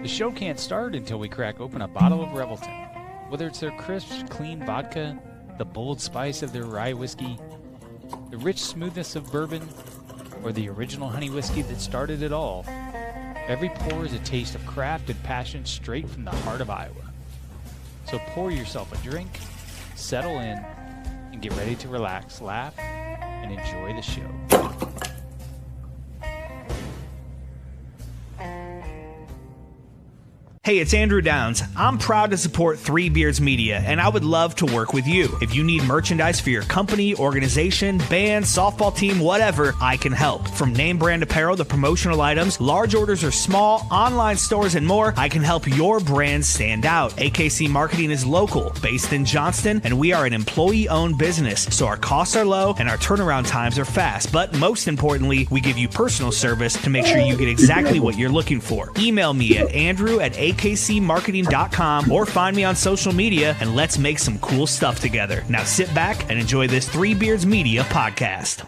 The show can't start until we crack open a bottle of Revelton. Whether it's their crisp, clean vodka, the bold spice of their rye whiskey, the rich smoothness of bourbon, or the original honey whiskey that started it all, every pour is a taste of craft and passion straight from the heart of Iowa. So pour yourself a drink, settle in, and get ready to relax, laugh, and enjoy the show. Hey, it's Andrew Downs. I'm proud to support Three Beards Media, and I would love to work with you. If you need merchandise for your company, organization, band, softball team, whatever, I can help. From name brand apparel to promotional items, large orders or small, online stores, and more, I can help your brand stand out. AKC Marketing is local, based in Johnston, and we are an employee-owned business, so our costs are low and our turnaround times are fast. But most importantly, we give you personal service to make sure you get exactly what you're looking for. Email me at andrew@akcmarketing.com or find me on social media, and let's make some cool stuff together. Now sit back and enjoy this Three Beards Media podcast.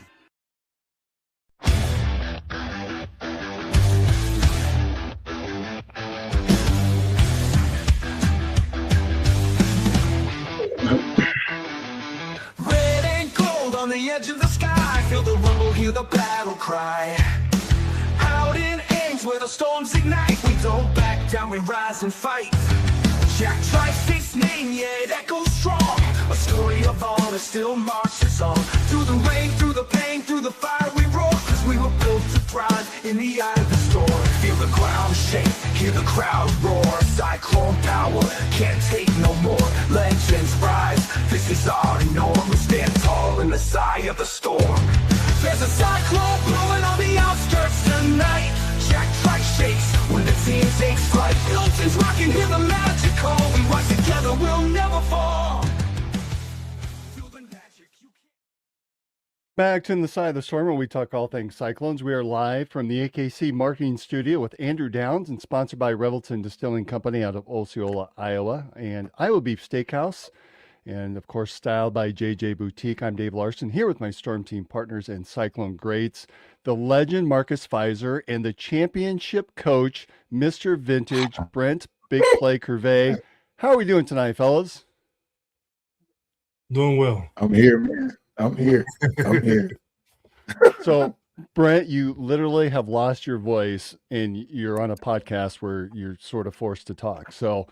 Red and gold on the edge of the sky, feel the rumble, hear the battle cry. Out in Ames where the storms ignite, we don't back down, we rise and fight. Jack Trice's name, yeah, it echoes strong. A story of honor still marches on. Through the rain, through the pain, through the fire we roar, cause we were built to thrive in the eye of the storm. Feel the ground shake, hear the crowd roar. Cyclone power, can't take no more. Legends rise, this is our norm. We stand tall in the eye of the storm. There's a cyclone blowing on the outskirts tonight. Jack Trice shakes when the team takes flight. Hilton's rocking, hear the magic call. We rise together, we'll never fall. Feel the magic, you can't. Back to the side of the storm where we talk all things Cyclones. We are live from the AKC Marketing Studio with Andrew Downs and sponsored by Revelton Distilling Company out of Osceola, Iowa, and Iowa Beef Steakhouse. And of course, styled by JJ Boutique. I'm Dave Larson here with my Storm Team partners and Cyclone greats, the legend Marcus Pfizer and the championship coach, Mr. Vintage, Brent Big Play Curvey. How are we doing tonight, fellas? Doing well. I'm here, man. I'm here. I'm here. So, Brent, you literally have lost your voice and you're on a podcast where you're sort of forced to talk. So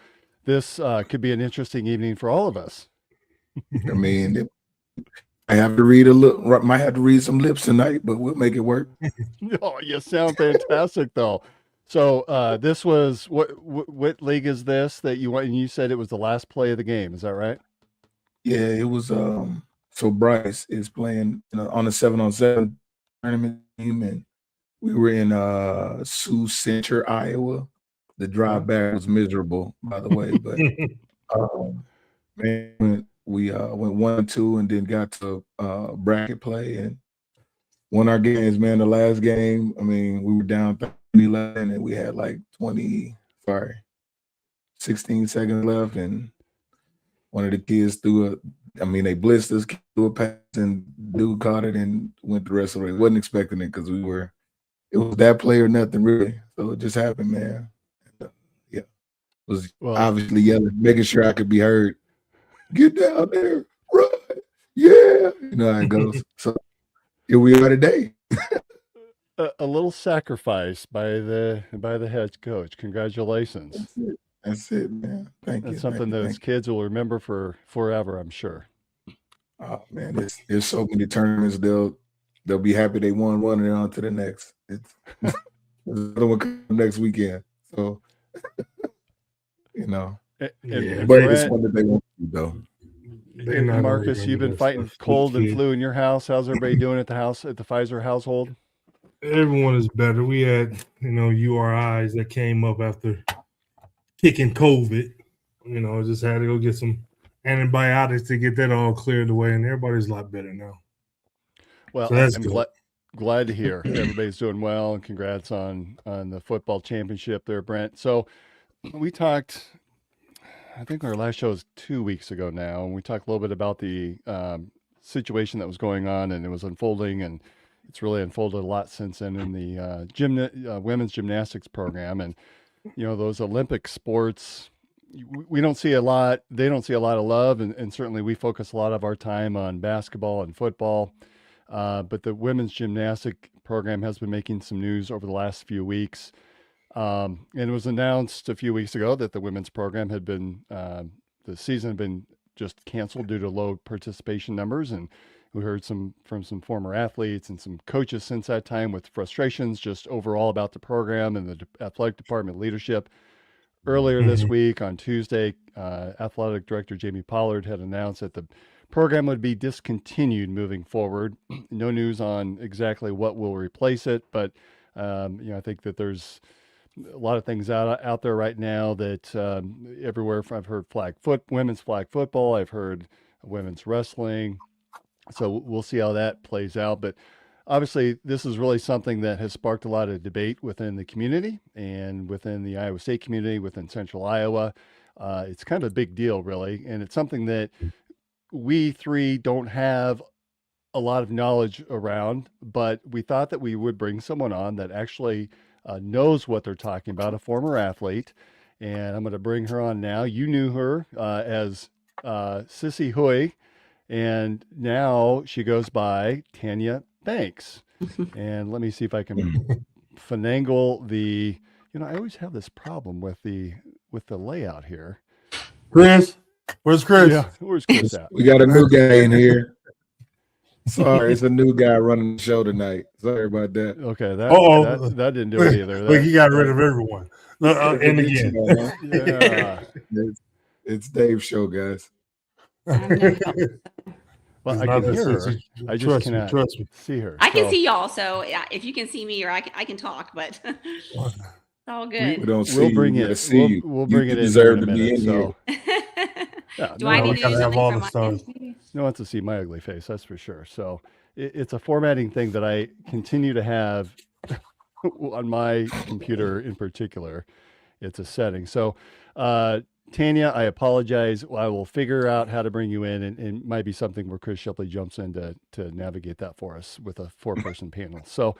this could be an interesting evening for all of us. I mean, I have to read might have to read some lips tonight, but we'll make it work. Oh, you sound fantastic, though. So this was what league is this that you went? And you said it was the last play of the game. Is that right? Yeah, it was. So Bryce is playing on a 7-on-7 tournament team, and we were in Sioux Center, Iowa. The drive back was miserable, by the way, but man, we went 1-2 and then got to bracket play and won our games, man. The last game, I mean, we were down 11 and we had like 16 seconds left, and one of the kids they blitzed us, threw a pass, and dude caught it and went the rest of the way. Wasn't expecting it because it was that play or nothing really. So it just happened, man. Yeah, was obviously yelling, making sure I could be heard. Get down there, run, yeah. You know how it goes. So here we are today. A little sacrifice by the head coach. Congratulations. That's it, man. Thank you. That's something those kids will remember for forever, I'm sure. Oh man, there's so many tournaments. They'll be happy they won one and they're on to the next. It's another one coming next weekend. So And but it's one that they want to do, though. And Marcus, you've been fighting cold and flu in your house. How's everybody doing at the Pfizer household? Everyone is better. We had, URIs that came up after kicking COVID. Just had to go get some antibiotics to get that all cleared away, and everybody's a lot better now. Well, so that's I'm glad to hear everybody's doing well, and congrats on the football championship there, Brent. So we talked, I think our last show was 2 weeks ago now, and we talked a little bit about the situation that was going on, and it was unfolding, and it's really unfolded a lot since then in the women's gymnastics program. And those Olympic sports, we don't see a lot. They don't see a lot of love, and certainly we focus a lot of our time on basketball and football. But the women's gymnastic program has been making some news over the last few weeks. And it was announced a few weeks ago that the women's program had been, the season had been just canceled due to low participation numbers. And we heard from some former athletes and some coaches since that time with frustrations just overall about the program and the athletic department leadership. Earlier this week on Tuesday, athletic director Jamie Pollard had announced that the program would be discontinued moving forward. No news on exactly what will replace it, but I think that there's a lot of things out there right now that everywhere. I've heard women's flag football. I've heard women's wrestling. So we'll see how that plays out. But obviously, this is really something that has sparked a lot of debate within the community and within the Iowa State community, within Central Iowa. It's kind of a big deal, really, and it's something that we three don't have a lot of knowledge around, but we thought that we would bring someone on that actually knows what they're talking about, a former athlete. And I'm going to bring her on now. You knew her as Sissy Huey, and now she goes by Tanya Banks. And let me see if I can finagle the, I always have this problem with the layout here. Chris, where's Chris? Yeah, where's Chris at? We got a new guy in here. Sorry, it's a new guy running the show tonight. Sorry about that. Okay, that didn't do it either. Look, he got rid of everyone. And again. Yeah. It's Dave's show, guys. Well, I can hear her. I just cannot see her. I can see y'all, so if you can see me, or I can talk, but it's all good. We don't see we'll bring you. it. We'll bring it in deserve a to minute. be in So. Yeah, do I need to do something for my No one wants to see my ugly face, that's for sure. So it's a formatting thing that I continue to have on my computer in particular. It's a setting. So, Tanya, I apologize. I will figure out how to bring you in, and it might be something where Chris Shipley jumps in to navigate that for us with a 4-person panel. So,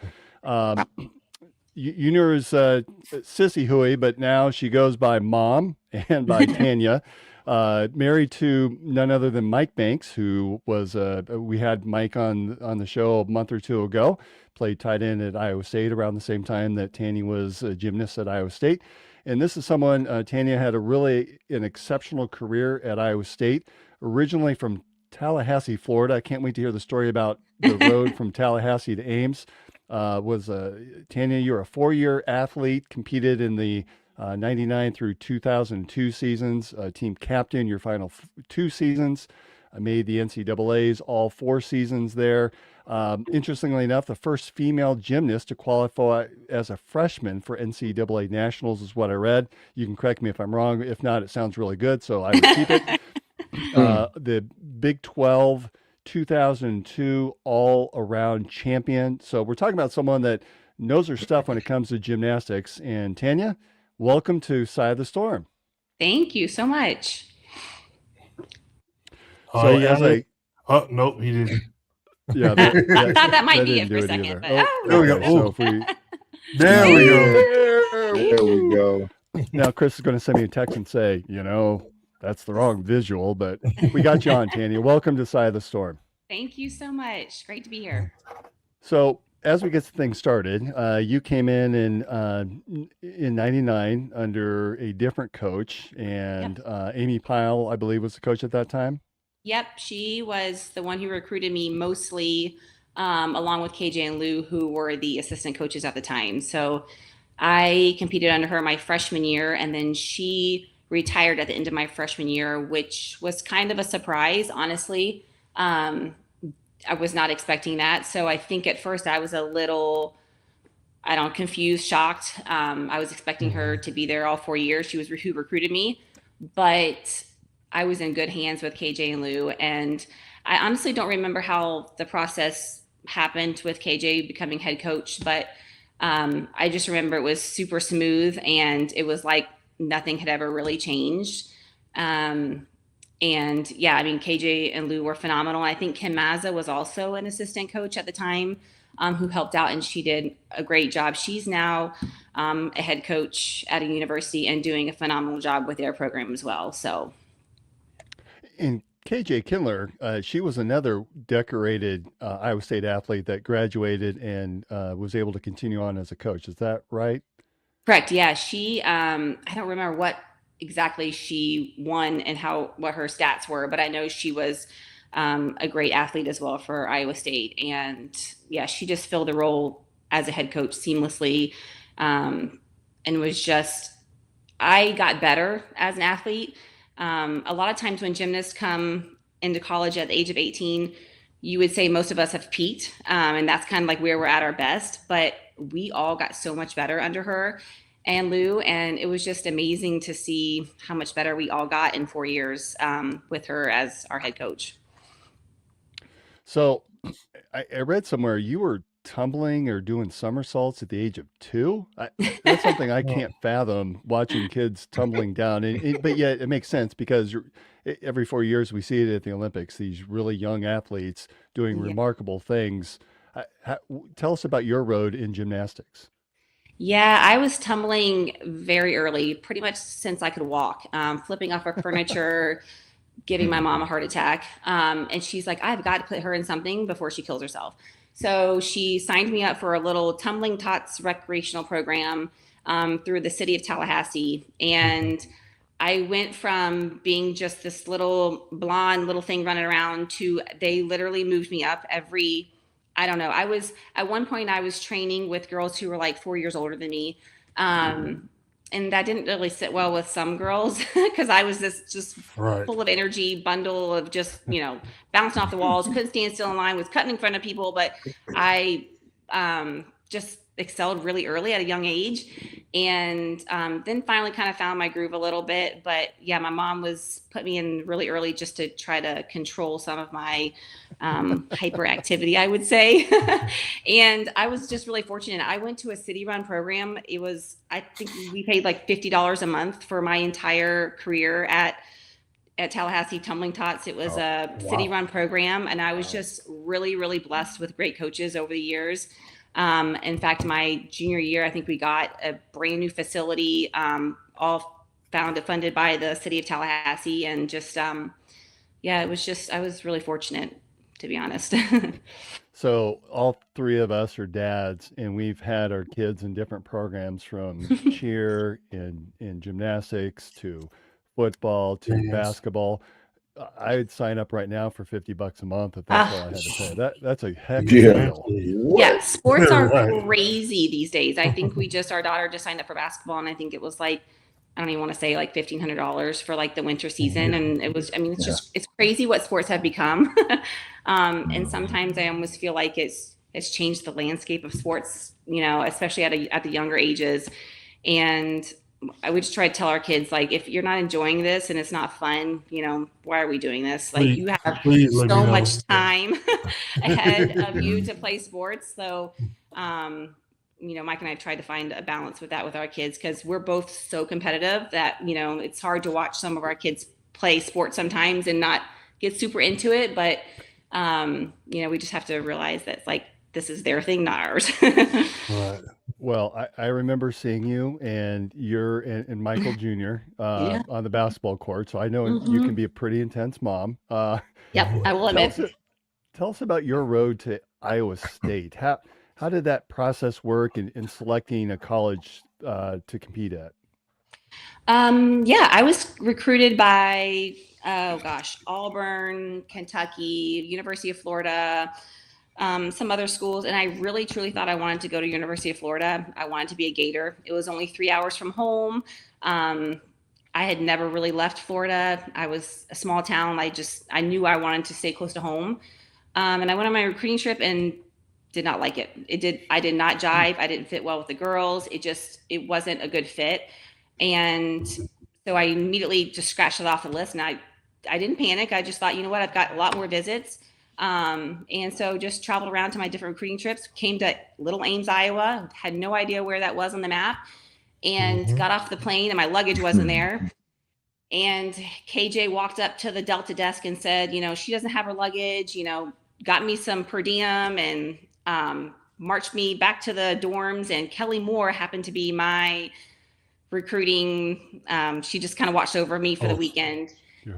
you knew her as Sissy Huey, but now she goes by Mom and by Tanya. Married to none other than Mike Banks, who was we had Mike on the show a month or two ago. Played tight end at Iowa State around the same time that Tanya was a gymnast at Iowa State. And this is someone, Tanya had an exceptional career at Iowa State, originally from Tallahassee, Florida. I can't wait to hear the story about the road from Tallahassee to Ames. Tanya, you're a 4-year athlete, competed in the 99 through 2002 seasons, team captain your final 2 seasons. I made the NCAAs all 4 seasons there. Interestingly enough, the first female gymnast to qualify as a freshman for NCAA nationals is what I read. You can correct me if I'm wrong. If not, it sounds really good, so I would keep it. The Big 12 2002 all-around champion. So we're talking about someone that knows her stuff when it comes to gymnastics. And Tanya, welcome to Side of the Storm. Thank you so much. So nope, he didn't. Yeah, I thought that might be it for a second. But, there we go. So There we go. Now Chris is going to send me a text and say, that's the wrong visual, but we got you on, Tanya. Welcome to Side of the Storm. Thank you so much. Great to be here. So as we get things started, you came in 99 under a different coach, and Amy Pyle, I believe, was the coach at that time. Yep, she was the one who recruited me mostly, along with KJ and Lou, who were the assistant coaches at the time. So I competed under her my freshman year, and then she retired at the end of my freshman year, which was kind of a surprise, honestly. I was not expecting that. So I think at first I was a little, confused, shocked. I was expecting her to be there all 4 years. She was who recruited me, but I was in good hands with KJ and Lou. And I honestly don't remember how the process happened with KJ becoming head coach, but I just remember it was super smooth, and it was like nothing had ever really changed. And yeah, KJ and Lou were phenomenal. I think Kim Mazza was also an assistant coach at the time. who helped out, and she did a great job. She's now a head coach at a university and doing a phenomenal job with their program as well. So, And KJ Kindler, she was another decorated Iowa State athlete that graduated and was able to continue on as a coach. Is that right? correct. Yeah, she. I don't remember what exactly she won and what her stats were, but I know she was a great athlete as well for Iowa State. And yeah, she just filled the role as a head coach seamlessly, and was just. I got better as an athlete. A lot of times when gymnasts come into college at the age of 18, you would say most of us have peaked. And that's kind of like where we're at our best, but we all got so much better under her and Lou. And it was just amazing to see how much better we all got in 4 years with her as our head coach. So I read somewhere you were tumbling or doing somersaults at the age of 2. That's something I can't fathom, watching kids tumbling down. But yet it makes sense because every 4 years we see it at the Olympics, these really young athletes doing remarkable things. Tell us about your road in gymnastics. Yeah, I was tumbling very early, pretty much since I could walk, flipping off our furniture, giving my mom a heart attack. And she's like, I've got to put her in something before she kills herself. So she signed me up for a little tumbling tots recreational program through the city of Tallahassee. And I went from being just this little blonde little thing running around to they literally moved me up every, I don't know. At one point I was training with girls who were like 4 years older than me. And that didn't really sit well with some girls because I was this just full of energy bundle of just, bouncing off the walls, couldn't stand still in line, was cutting in front of people. But I just excelled really early at a young age. And then finally kind of found my groove a little bit. But yeah, my mom put me in really early just to try to control some of my hyperactivity, I would say. And I was just really fortunate. I went to a city run program. I think we paid like $50 a month for my entire career at Tallahassee Tumbling Tots. It was a city run program. And I was just really, really blessed with great coaches over the years. In fact, my junior year, I think we got a brand new facility, all funded by the city of Tallahassee. And just, I was really fortunate, to be honest. So all 3 of us are dads, and we've had our kids in different programs, from cheer and gymnastics to football to basketball. I'd sign up right now for $50 a month if that's all I had to pay. That's a heck of a deal. Yeah, sports are crazy these days. I think our daughter just signed up for basketball, and I think it was like, I don't even want to say like $1,500 for like the winter season. And it was, it's crazy what sports have become. And sometimes I almost feel like it's changed the landscape of sports, especially at the younger ages. And I would just try to tell our kids, like, if you're not enjoying this and it's not fun, why are we doing this? Like, you have so much time ahead of you to play sports. So, Mike and I tried to find a balance with that with our kids, because we're both so competitive that, it's hard to watch some of our kids play sports sometimes and not get super into it. But, we just have to realize that, like, this is their thing, not ours. Right. Well, I remember seeing you and and Michael Jr. On the basketball court. So I know you can be a pretty intense mom. Yep, I will admit. Tell us about your road to Iowa State. How did that process work in selecting a college to compete at? I was recruited by, Auburn, Kentucky, University of Florida, some other schools. And I really, truly thought I wanted to go to University of Florida. I wanted to be a Gator. It was only 3 hours from home. I had never really left Florida. I was a small town. I knew I wanted to stay close to home. And I went on my recruiting trip and did not like it. I did not jive. I didn't fit well with the girls. It wasn't a good fit. And so I immediately just scratched it off the list, and I didn't panic. I just thought, you know what, I've got a lot more visits. And so just traveled around to my different recruiting trips, came to Little Ames, Iowa, had no idea where that was on the map, and got off the plane and my luggage wasn't there. And KJ walked up to the Delta desk and said, she doesn't have her luggage, got me some per diem and marched me back to the dorms, and Kelly Moore happened to be my recruiting. She just kind of watched over me for the weekend.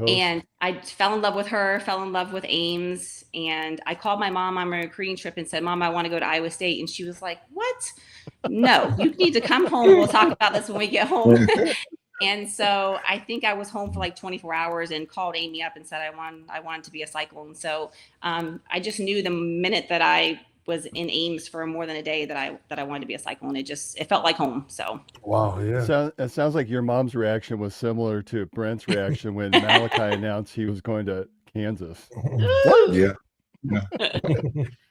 And I fell in love with her, fell in love with Ames. And I called my mom on my recruiting trip and said, Mom, I want to go to Iowa State. And she was like, what? No, you need to come home. We'll talk about this when we get home. And so I think I was home for like 24 hours and called Amy up and said, I wanted to be a Cyclone. So I just knew the minute that I was in Ames for more than a day that I wanted to be a Cyclone. It felt like home. So Wow, yeah. It sounds like your mom's reaction was similar to Brent's reaction when Malachi announced he was going to Kansas. Yeah.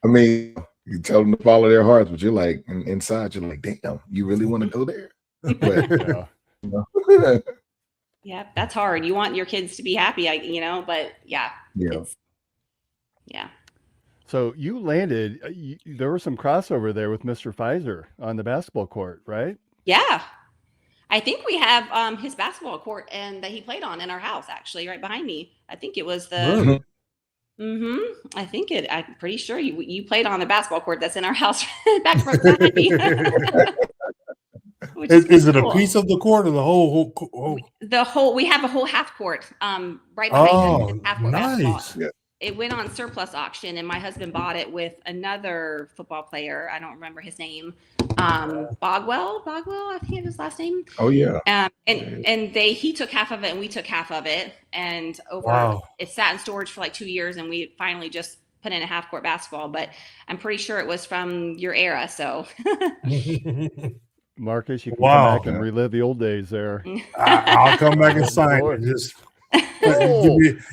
I mean, you tell them to follow their hearts, but you're like, inside, you're like, damn, you really want to go there? But, yeah, that's hard. You want your kids to be happy, but yeah. So you landed, there was some crossover there with Mr. Pfizer on the basketball court, right? Yeah. I think we have his basketball court and that he played on in our house, actually, right behind me. I think it was the... I'm pretty sure you played on the basketball court that's in our house back behind me. Is it a piece of the court or the whole? The whole. We have a whole half court right behind us. Half court basketball. Yeah. It went on surplus auction, and my husband bought it with another football player. I don't remember his name. Bogwell, I think his last name. Oh yeah. And he took half of it, and we took half of it, and it sat in storage for like 2 years, and we finally just put in a half court basketball. But I'm pretty sure it was from your era, so. Marcus, you can come back and relive the old days there. I'll come back and sign it. Just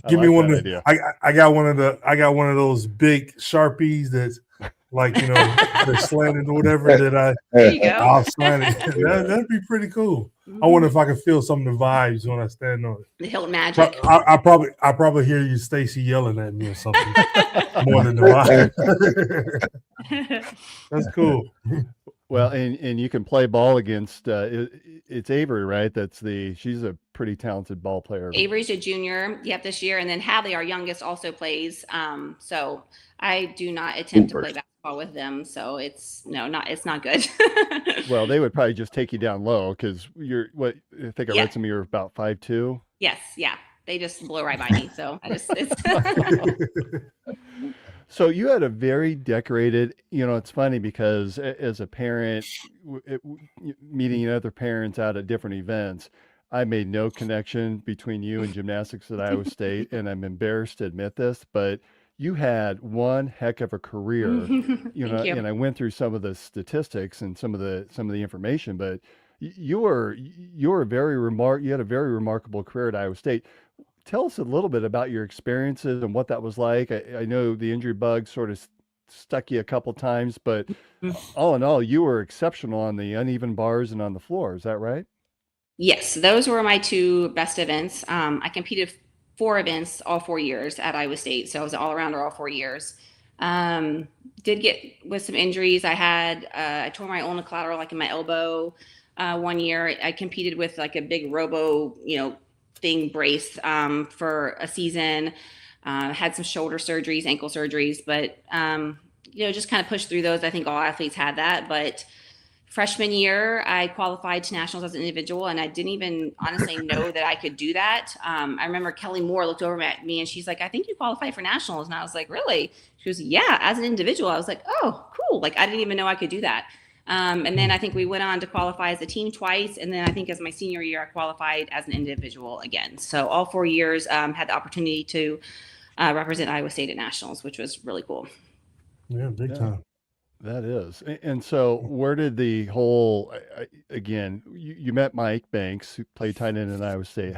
give me one. I got one of those big Sharpies that's like they're slanted or whatever I'll sign it. That'd be pretty cool. I wonder if I can feel some of the vibes when I stand on it. The Hilton Magic. I probably hear you, Stacy, yelling at me or something more than the vibe. That's cool. Well, and you can play ball against it's Avery, right? She's a pretty talented ball player. Avery's a junior, this year, and then Hadley, our youngest, also plays. So I do not attempt to play basketball with them. So it's not good. Well, they would probably just take you down low because I read some of you're about 5'2". Yes, yeah. They just blow right by me. So So you had a very decorated, it's funny because as a parent, meeting other parents out at different events, I made no connection between you and gymnastics at Iowa State, and I'm embarrassed to admit this, but you had one heck of a career, and I went through some of the statistics and some of the information, but you had a very remarkable career at Iowa State. Tell us a little bit about your experiences and what that was like. I know the injury bug sort of stuck you a couple times, but all in all, you were exceptional on the uneven bars and on the floor. Is that right? Yes, those were my two best events. I competed 4 events all 4 years at Iowa State, so I was an all-arounder all 4 years. Did get with some injuries. I tore my ulnar collateral, like in my elbow, 1 year. I competed with like a big robo, thing brace for a season. Had some shoulder surgeries, ankle surgeries, but just kind of pushed through those. I think all athletes had that, but freshman year I qualified to nationals as an individual, and I didn't even honestly know that I could do that. I remember Kelly Moore looked over at me and she's like, I think you qualified for nationals. And I was like, really? She was, yeah, as an individual. I was like, oh, cool. Like I didn't even know I could do that. And then I think we went on to qualify as a team twice. And then I think as my senior year, I qualified as an individual again. So all 4 years had the opportunity to represent Iowa State at nationals, which was really cool. Yeah, big time. That is. And so where did the whole, again, you met Mike Banks, who played tight end in Iowa State.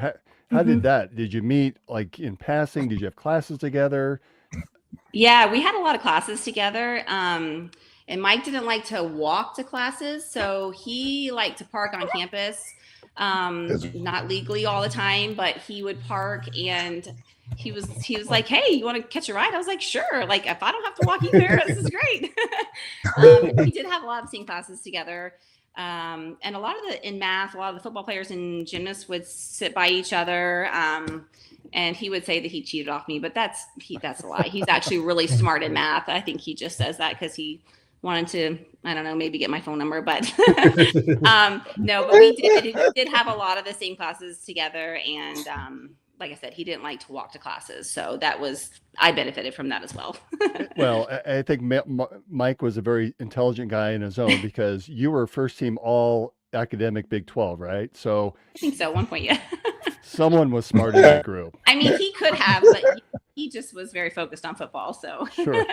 How did that, did you meet like in passing? Did you have classes together? Yeah, we had a lot of classes together. And Mike didn't like to walk to classes, so he liked to park on campus, not legally all the time, but he would park, and he was like, hey, you want to catch a ride? I was like, sure. Like, if I don't have to walk you there, this is great. We did have a lot of singing classes together. And a lot of in math, a lot of the football players and gymnasts would sit by each other. And he would say that he cheated off me, but that's a lie. He's actually really smart in math. I think he just says that because he wanted to, I don't know, maybe get my phone number, but no, but we did have a lot of the same classes together. And like I said, he didn't like to walk to classes. So I benefited from that as well. Well, I think Mike was a very intelligent guy in his own, because you were first team all academic Big 12, right? So I think so, at one point, yeah. someone was smart in that group. I mean, he could have, but he just was very focused on football. So Sure.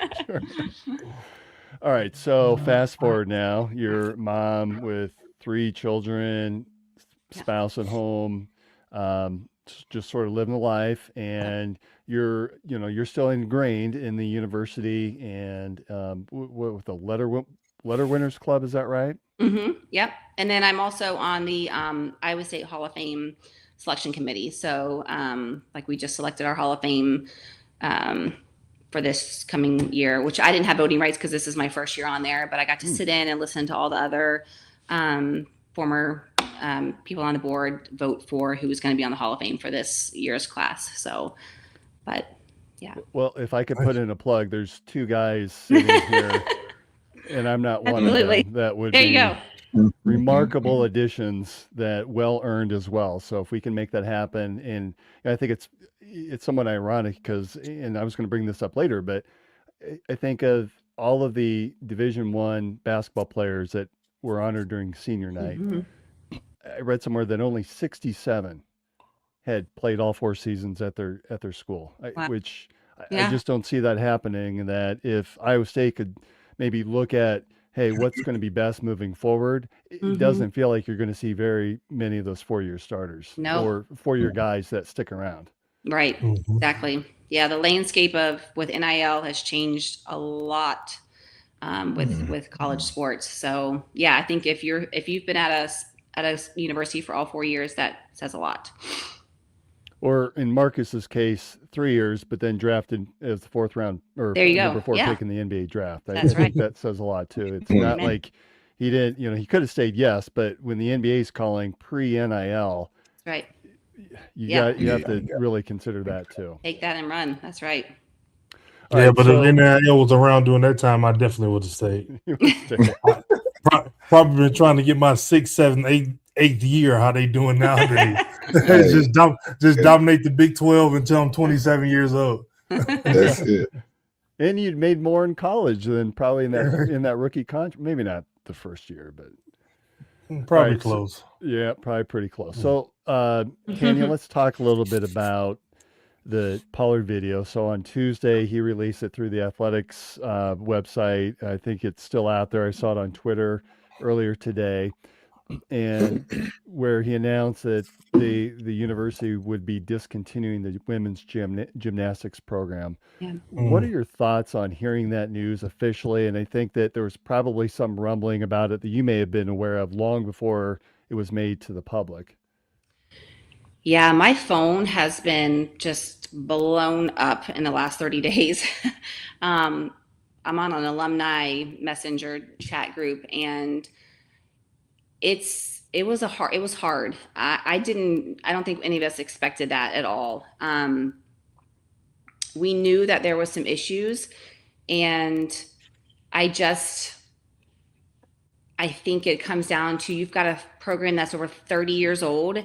All right. So fast forward now, your mom with 3 children, spouse at home, just sort of living the life, and you're still ingrained in the university, and with the letter winners club, is that right? Yep. And then I'm also on the Iowa State Hall of Fame selection committee. So like we just selected our Hall of Fame for this coming year, which I didn't have voting rights because this is my first year on there, but I got to sit in and listen to all the other former people on the board vote for who was going to be on the Hall of Fame for this year's class. So, but yeah. Well, if I could put in a plug, there's 2 guys sitting here, and I'm not one of them. That would There be you go. remarkable additions that well earned as well. So if we can make that happen, and I think it's somewhat ironic because, and I was going to bring this up later, but I think of all of the Division I basketball players that were honored during senior night. I read somewhere that only 67 had played all 4 seasons at their school, which I just don't see that happening. And that if Iowa State could maybe look at, hey, what's going to be best moving forward, it doesn't feel like you're going to see very many of those 4-year starters or 4-year guys that stick around. Right. Exactly. Yeah. The landscape with NIL has changed a lot with college sports. So yeah, I think if you've been at a university for all 4 years, that says a lot. Or in Marcus's case, 3 years, but then drafted as the 4th round or there you go. Before picking the NBA draft. I Right. think that says a lot too. It's not like he didn't, he could have stayed yes, but when the NBA is calling pre-NIL, right. You have to really consider that too. Take that and run. That's right. All right, but if NIL was around during that time, I definitely would have stayed. Probably been trying to get my 6th, 7th, 8th year. How they doing nowadays? just dominate the Big 12 until I'm 27 years old. That's it. And you'd made more in college than probably in that rookie contract. Maybe not the first year, but probably close. Yeah, probably pretty close. So, Tanya, let's talk a little bit about the Pollard video. So on Tuesday, he released it through the athletics website. I think it's still out there. I saw it on Twitter earlier today, and where he announced that the university would be discontinuing the women's gymnastics program. Yeah. What are your thoughts on hearing that news officially? And I think that there was probably some rumbling about it that you may have been aware of long before it was made to the public. Yeah, my phone has been just blown up in the last 30 days. I'm on an alumni messenger chat group, and it was hard. I don't think any of us expected that at all. We knew that there was some issues, and I think it comes down to, you've got a program that's over 30 years old,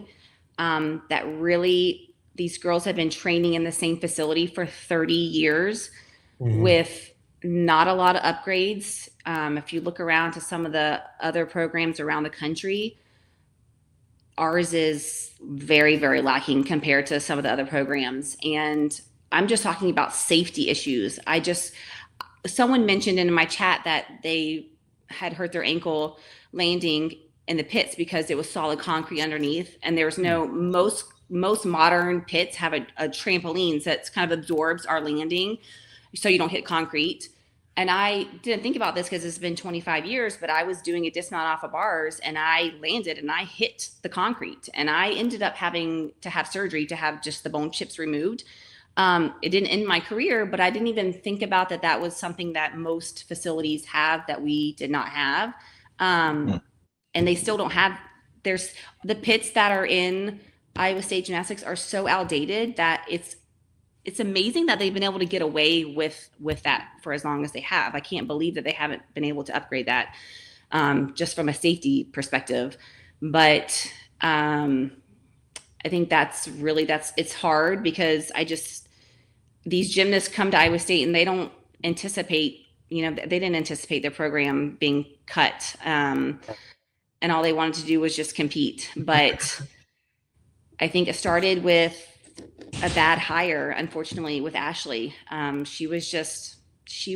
that really, these girls have been training in the same facility for 30 years with not a lot of upgrades. If you look around to some of the other programs around the country, ours is very, very lacking compared to some of the other programs. And I'm just talking about safety issues. Someone mentioned in my chat that they had hurt their ankle landing in the pits because it was solid concrete underneath, and there was most modern pits have a trampoline that kind of absorbs our landing so you don't hit concrete. And I didn't think about this because it's been 25 years, but I was doing a dismount off of bars, and I landed and I hit the concrete, and I ended up having to have surgery to have just the bone chips removed. It didn't end my career, but I didn't even think about that was something that most facilities have that we did not have. And they still don't have. There's the pits that are in Iowa State Gymnastics are so outdated that it's amazing that they've been able to get away with that for as long as they have. I can't believe that they haven't been able to upgrade that, just from a safety perspective. But I think it's hard because these gymnasts come to Iowa State and they don't anticipate, they didn't anticipate their program being cut. And all they wanted to do was just compete. But I think it started with a bad hire, unfortunately, with Ashley. She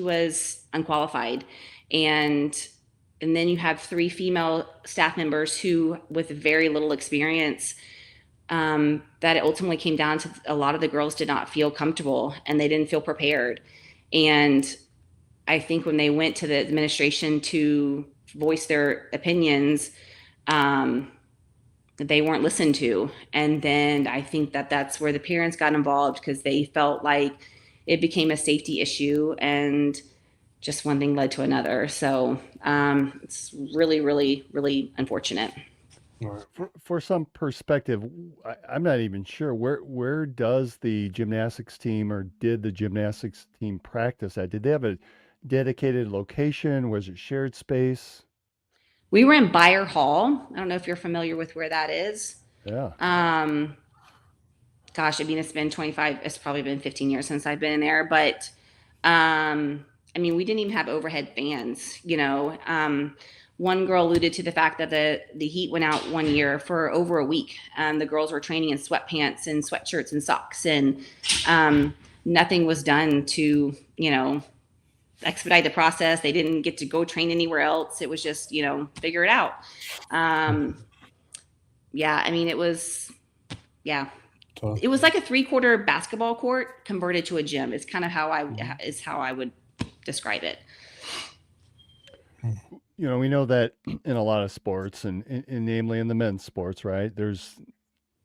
was unqualified. And then you have 3 female staff members who, with very little experience, that it ultimately came down to a lot of the girls did not feel comfortable and they didn't feel prepared. And I think when they went to the administration to voice their opinions, they weren't listened to. And then I think that's where the parents got involved because they felt like it became a safety issue and just one thing led to another. So it's really, really, really unfortunate. For some perspective, I'm not even sure where does the gymnastics team or did the gymnastics team practice at? Did they have a dedicated location? Was it shared space? We were in Beyer Hall. I don't know if you're familiar with where that is. Yeah. Gosh, I mean, it's probably been 15 years since I've been in there, but I mean, we didn't even have overhead fans, One girl alluded to the fact that the heat went out one year for over a week. The girls were training in sweatpants and sweatshirts and socks, and nothing was done to, expedite the process. They didn't get to go train anywhere else. It was just, figure it out. Yeah, I mean, it was like a 3/4 basketball court converted to a gym. It's kind of how I would describe it. We know that in a lot of sports and namely in the men's sports, right? There's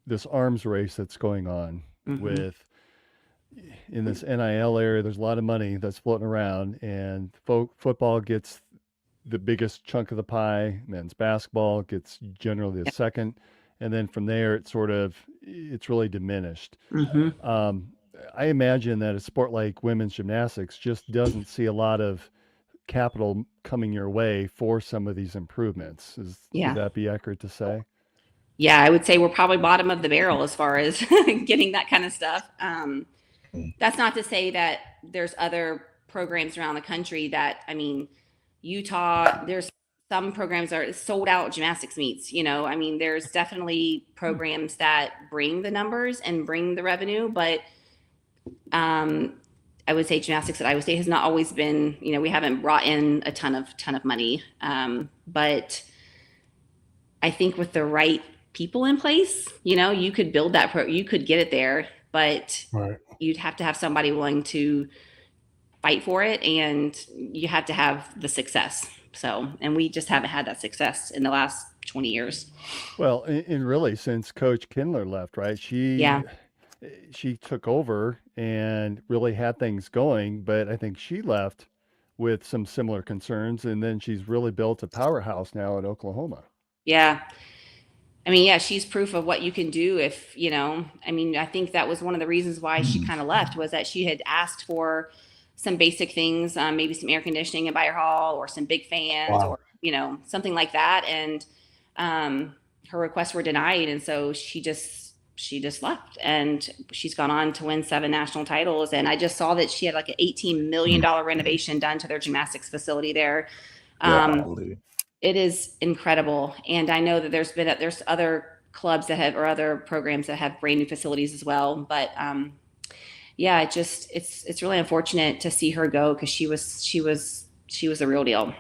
this arms race that's going on with in this NIL area. There's a lot of money that's floating around, and football gets the biggest chunk of the pie. Men's basketball gets generally the second. And then from there, it's really diminished. I imagine that a sport like women's gymnastics just doesn't see a lot of capital coming your way for some of these improvements. Would that be accurate to say? Yeah, I would say we're probably bottom of the barrel as far as getting that kind of stuff. That's not to say that there's other programs around the country that, I mean, Utah, there's some programs are sold out gymnastics meets, I mean, there's definitely programs that bring the numbers and bring the revenue, but I would say gymnastics at Iowa State has not always been, we haven't brought in a ton of money. But I think with the right people in place, you could build you could get it there, but you'd have to have somebody willing to fight for it, and you have to have the success. So, and we just haven't had that success in the last 20 years. Well, and really since Coach Kindler left, right? She took over and really had things going, but I think she left with some similar concerns, and then she's really built a powerhouse now at Oklahoma. Yeah. I mean, she's proof of what you can do if, I mean, I think that was one of the reasons why she kind of left, was that she had asked for some basic things, maybe some air conditioning in Beyer Hall or some big fans or, something like that. And her requests were denied. And so she just left, and she's gone on to win 7 national titles. And I just saw that she had like an $18 million renovation done to their gymnastics facility there. It is incredible. And I know that there's other clubs that have, or other programs that have brand new facilities as well. But it's really unfortunate to see her go, because she was the real deal.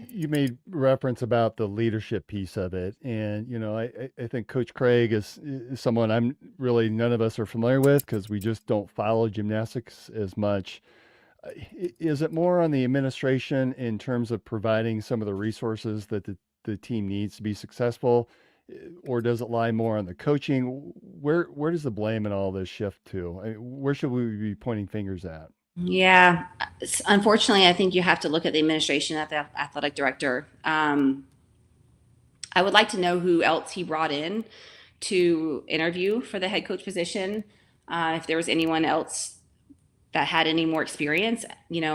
You made reference about the leadership piece of it. And, I think Coach Craig is someone none of us are familiar with, because we just don't follow gymnastics as much. Is it more on the administration in terms of providing some of the resources that the team needs to be successful, or does it lie more on the coaching? Where does the blame in all this shift to? I mean, where should we be pointing fingers at? Yeah, unfortunately, I think you have to look at the administration, at the athletic director. I would like to know who else he brought in to interview for the head coach position. If there was anyone else that had any more experience,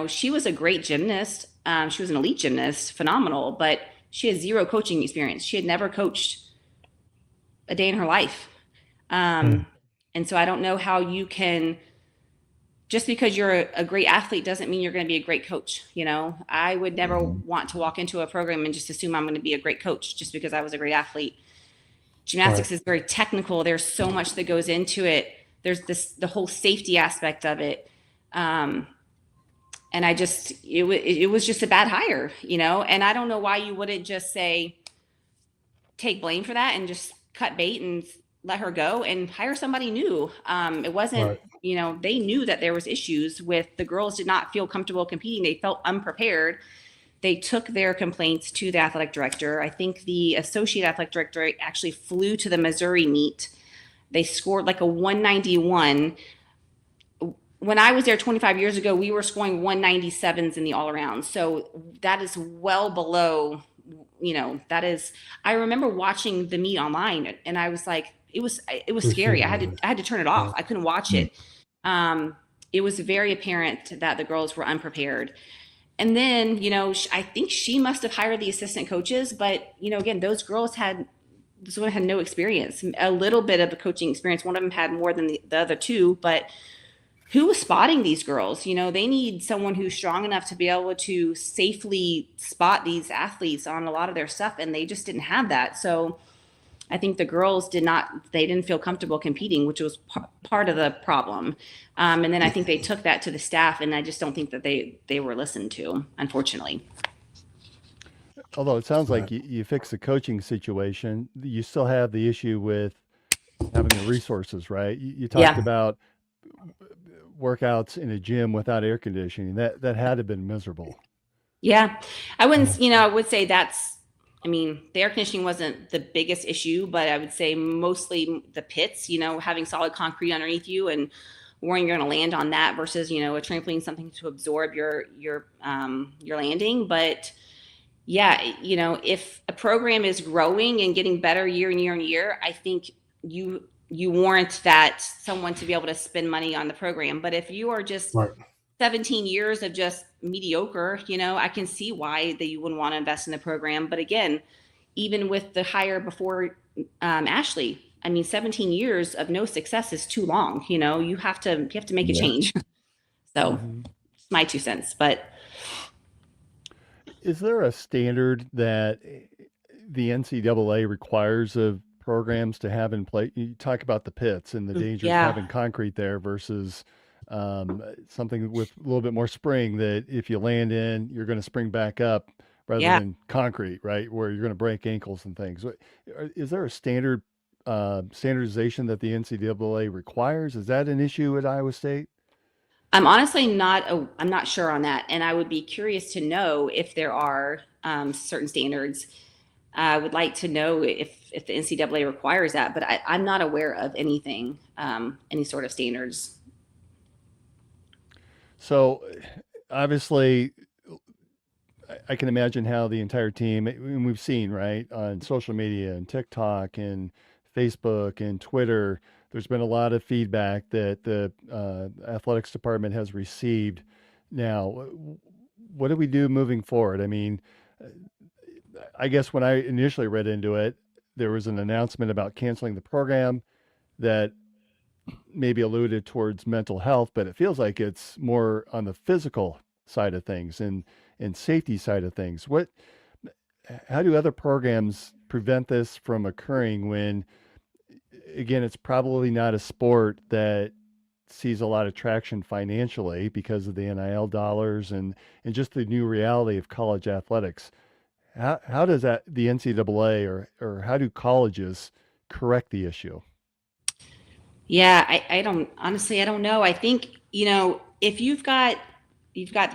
she was a great gymnast. She was an elite gymnast, phenomenal, but she had zero coaching experience. She had never coached a day in her life. And so I don't know how you can, just because you're a great athlete doesn't mean you're going to be a great coach. I would never want to walk into a program and just assume I'm going to be a great coach just because I was a great athlete. Gymnastics is very technical. There's so much that goes into it. There's the whole safety aspect of it. And it was just a bad hire, and I don't know why you wouldn't just take blame for that and just cut bait and let her go and hire somebody new. It wasn't, they knew that there was issues with the girls did not feel comfortable competing. They felt unprepared. They took their complaints to the athletic director. I think the associate athletic director actually flew to the Missouri meet. They scored like a 191. When I was there 25 years ago, we were scoring 197s in the all around. So that is well below, I remember watching the meet online and I was like, it was scary. I had to turn it off. I couldn't watch it. It was very apparent that the girls were unprepared. And then, I think she must have hired the assistant coaches, but again, this one had no experience, a little bit of a coaching experience. One of them had more than the other two, but who was spotting these girls? They need someone who's strong enough to be able to safely spot these athletes on a lot of their stuff. And they just didn't have that. So I think the girls didn't feel comfortable competing, which was part of the problem. And then I think they took that to the staff, and I just don't think that they were listened to, unfortunately. Although it sounds like you fix the coaching situation, you still have the issue with having the resources, right? You talked about workouts in a gym without air conditioning. That had to have been miserable. Yeah. I wouldn't, I would say the air conditioning wasn't the biggest issue, but I would say mostly the pits, having solid concrete underneath you and worrying you're going to land on that versus, a trampoline, something to absorb your landing. But yeah, if a program is growing and getting better year and year and year, I think you warrant that someone to be able to spend money on the program. But if you are just 17 years of just mediocre, I can see why that you wouldn't want to invest in the program. But again, even with the hire before Ashley, 17 years of no success is too long. You have to make a change. So it's my 2 cents. But is there a standard that the NCAA requires of programs to have in place? You talk about the pits and the dangers of having concrete there versus something with a little bit more spring that if you land in, you're going to spring back up rather than concrete, right? Where you're going to break ankles and things. Is there a standardization that the NCAA requires? Is that an issue at Iowa State? I'm honestly I'm not sure on that. And I would be curious to know if there are certain standards. I would like to know if the NCAA requires that, but I'm not aware of anything, any sort of standards. So obviously I can imagine how the entire team, and we've seen, right, on social media and TikTok and Facebook and Twitter, there's been a lot of feedback that the athletics department has received. Now, what do we do moving forward? I guess when I initially read into it, there was an announcement about canceling the program that maybe alluded towards mental health, but it feels like it's more on the physical side of things and safety side of things. How do other programs prevent this from occurring when, again, it's probably not a sport that sees a lot of traction financially because of the NIL dollars and just the new reality of college athletics? How does the NCAA or how do colleges correct the issue? Yeah, I don't know. I think, if you've got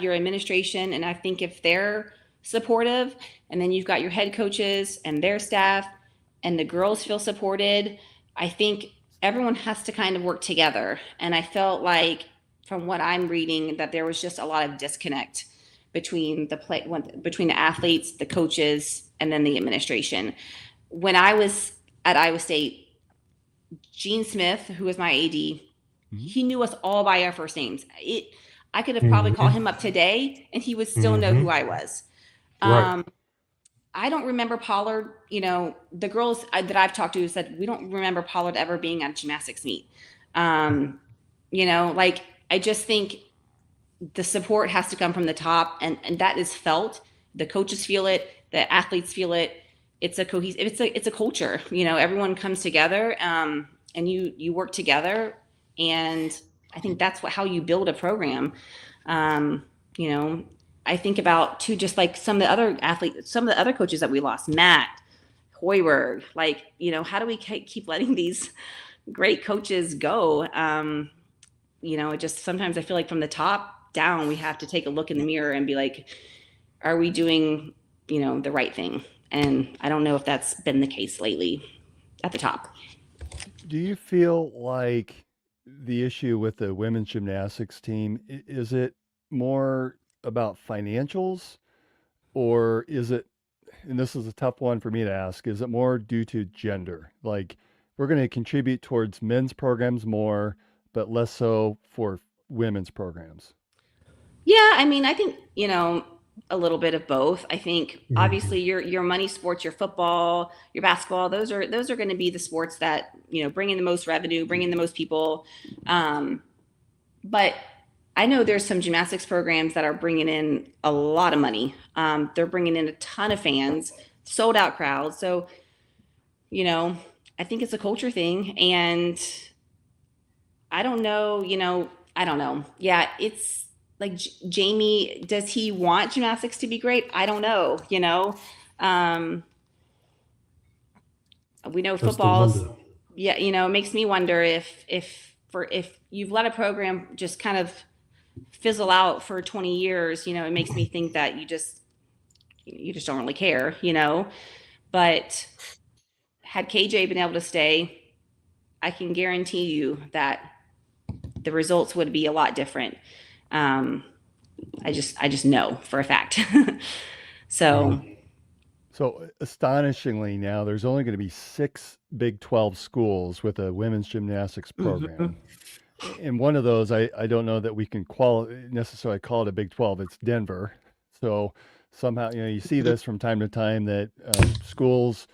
your administration, and I think if they're supportive, and then you've got your head coaches and their staff and the girls feel supported, I think everyone has to kind of work together. And I felt like from what I'm reading that there was just a lot of disconnect between the athletes, the coaches, and then the administration. When I was at Iowa State, Gene Smith, who was my AD, he knew us all by our first names. I could have probably called him up today and he would still know who I was. Right. I don't remember Pollard, the girls that I've talked to said, we don't remember Pollard ever being at a gymnastics meet. I just think the support has to come from the top, and that is felt. The coaches feel it, the athletes feel it. It's a it's a culture, everyone comes together, and you work together. And I think that's how you build a program. I think about too, just like some of the other athletes, some of the other coaches that we lost, Matt Hoiberg, how do we keep letting these great coaches go? It just, sometimes I feel like from the top down, we have to take a look in the mirror and be like, are we doing, the right thing? And I don't know if that's been the case lately at the top. Do you feel like the issue with the women's gymnastics team, is it more about financials, or is it, and this is a tough one for me to ask, is it more due to gender? Like, we're going to contribute towards men's programs more, but less so for women's programs? Yeah, I think, a little bit of both. I think obviously your money sports, your football, your basketball, those are going to be the sports that, bring in the most revenue, bring in the most people. But I know there's some gymnastics programs that are bringing in a lot of money. They're bringing in a ton of fans, sold out crowds. So, I think it's a culture thing, and I don't know, I don't know. Yeah, it's like Jamie, does he want gymnastics to be great? I don't know, we know football's, yeah, it makes me wonder if you've let a program just kind of fizzle out for 20 years, it makes me think that you just don't really care, but had KJ been able to stay, I can guarantee you that the results would be a lot different. I just know for a fact. So astonishingly, now there's only going to be 6 Big 12 schools with a women's gymnastics program. And one of those, I don't know that we can necessarily call it a Big 12. It's Denver. So somehow, you see this from time to time, that schools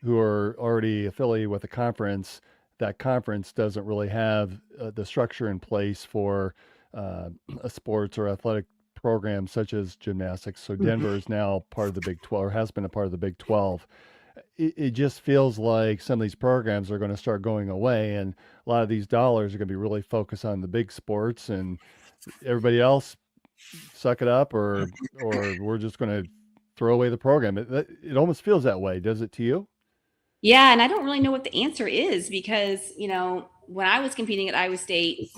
who are already affiliated with a conference, that conference doesn't really have the structure in place for a sports or athletic program such as gymnastics. So Denver is now part of the Big 12, or has been a part of the Big 12. It just feels like some of these programs are going to start going away, and a lot of these dollars are going to be really focused on the big sports, and everybody else suck it up, or we're just going to throw away the program. It almost feels that way. Does it to you? Yeah, and I don't really know what the answer is, because when I was competing at Iowa State,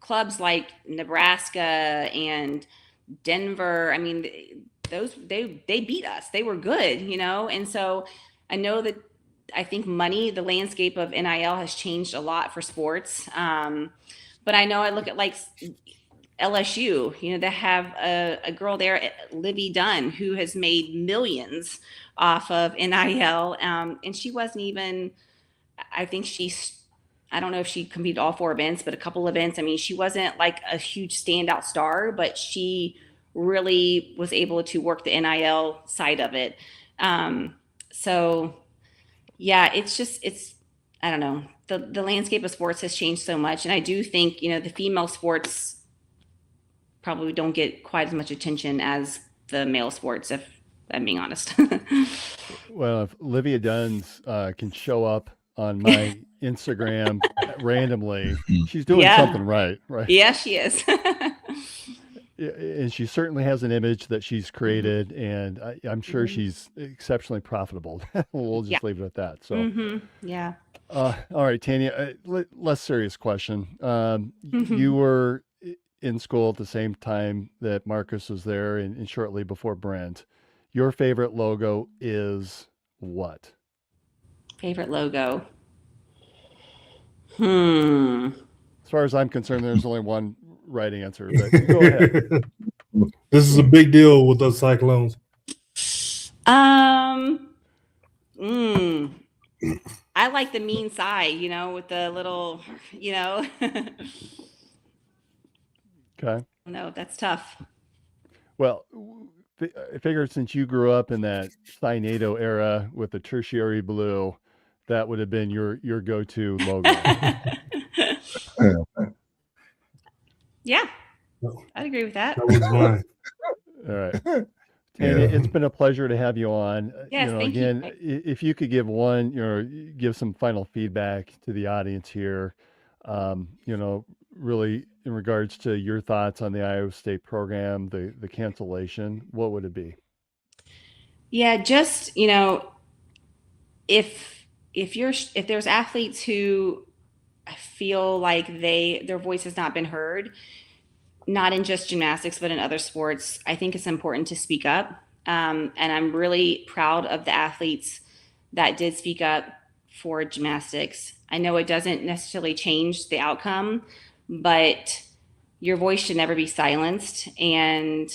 clubs like Nebraska and Denver, they beat us. They were good, and so I know that, I think the landscape of NIL has changed a lot for sports. But I know I look at like LSU, they have a girl there, Livy Dunn, who has made millions off of NIL. And she wasn't even, I don't know if she competed all 4 events, but a couple events. She wasn't like a huge standout star, but she really was able to work the NIL side of it. So yeah, I don't know. The landscape of sports has changed so much. And I do think, the female sports probably don't get quite as much attention as the male sports, if I'm being honest. Well, if Olivia Duns can show up on my Instagram randomly, she's doing something right? Yeah, she is. And she certainly has an image that she's created, and I'm sure she's exceptionally profitable. We'll just leave it at that. So, yeah. All right, Tanya, less serious question. You were in school at the same time that Marcus was there, and shortly before Brent. Your favorite logo is what? Favorite logo? As far as I'm concerned, there's only one right answer, but go ahead. This is a big deal with us Cyclones. I like the mean side, with the little, Okay. No, that's tough. Well, I figured since you grew up in that Cynado era with the tertiary blue, that would have been your go-to logo. Yeah, I'd agree with that. That was mine. All right. Tanya, it's been a pleasure to have you on. Yes, thank you. Again, if you could give some final feedback to the audience here, really in regards to your thoughts on the Iowa State program, the cancellation, what would it be? Yeah, just, if there's athletes who feel like their voice has not been heard, not in just gymnastics, but in other sports, I think it's important to speak up. And I'm really proud of the athletes that did speak up for gymnastics. I know it doesn't necessarily change the outcome, but your voice should never be silenced. And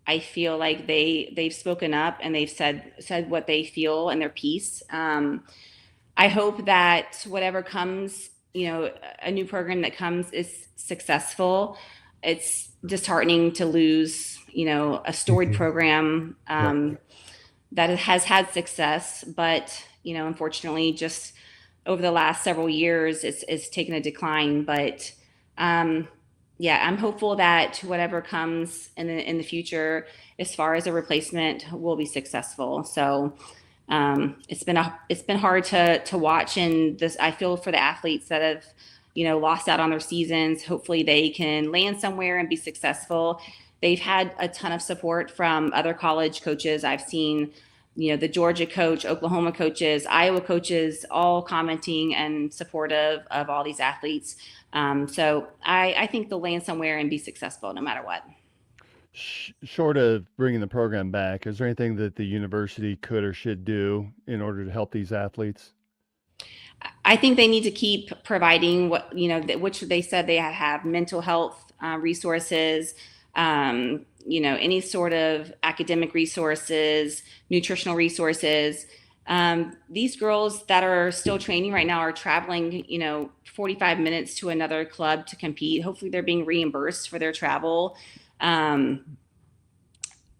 I feel like they've spoken up and they've said what they feel and their piece. I hope that whatever comes, a new program that comes is successful. It's disheartening to lose, a storied program that has had success, but unfortunately, just over the last several years, it's taken a decline. But I'm hopeful that whatever comes in the future, as far as a replacement, will be successful. So it's been hard to watch, and I feel for the athletes that have lost out on their seasons. Hopefully they can land somewhere and be successful. They've had a ton of support from other college coaches. I've seen, the Georgia coach, Oklahoma coaches, Iowa coaches, all commenting and supportive of all these athletes. So I think they'll land somewhere and be successful no matter what. Short of bringing the program back, is there anything that the university could or should do in order to help these athletes? I think they need to keep providing which they said they have mental health resources, any sort of academic resources, nutritional resources. These girls that are still training right now are traveling, 45 minutes to another club to compete. Hopefully they're being reimbursed for their travel. I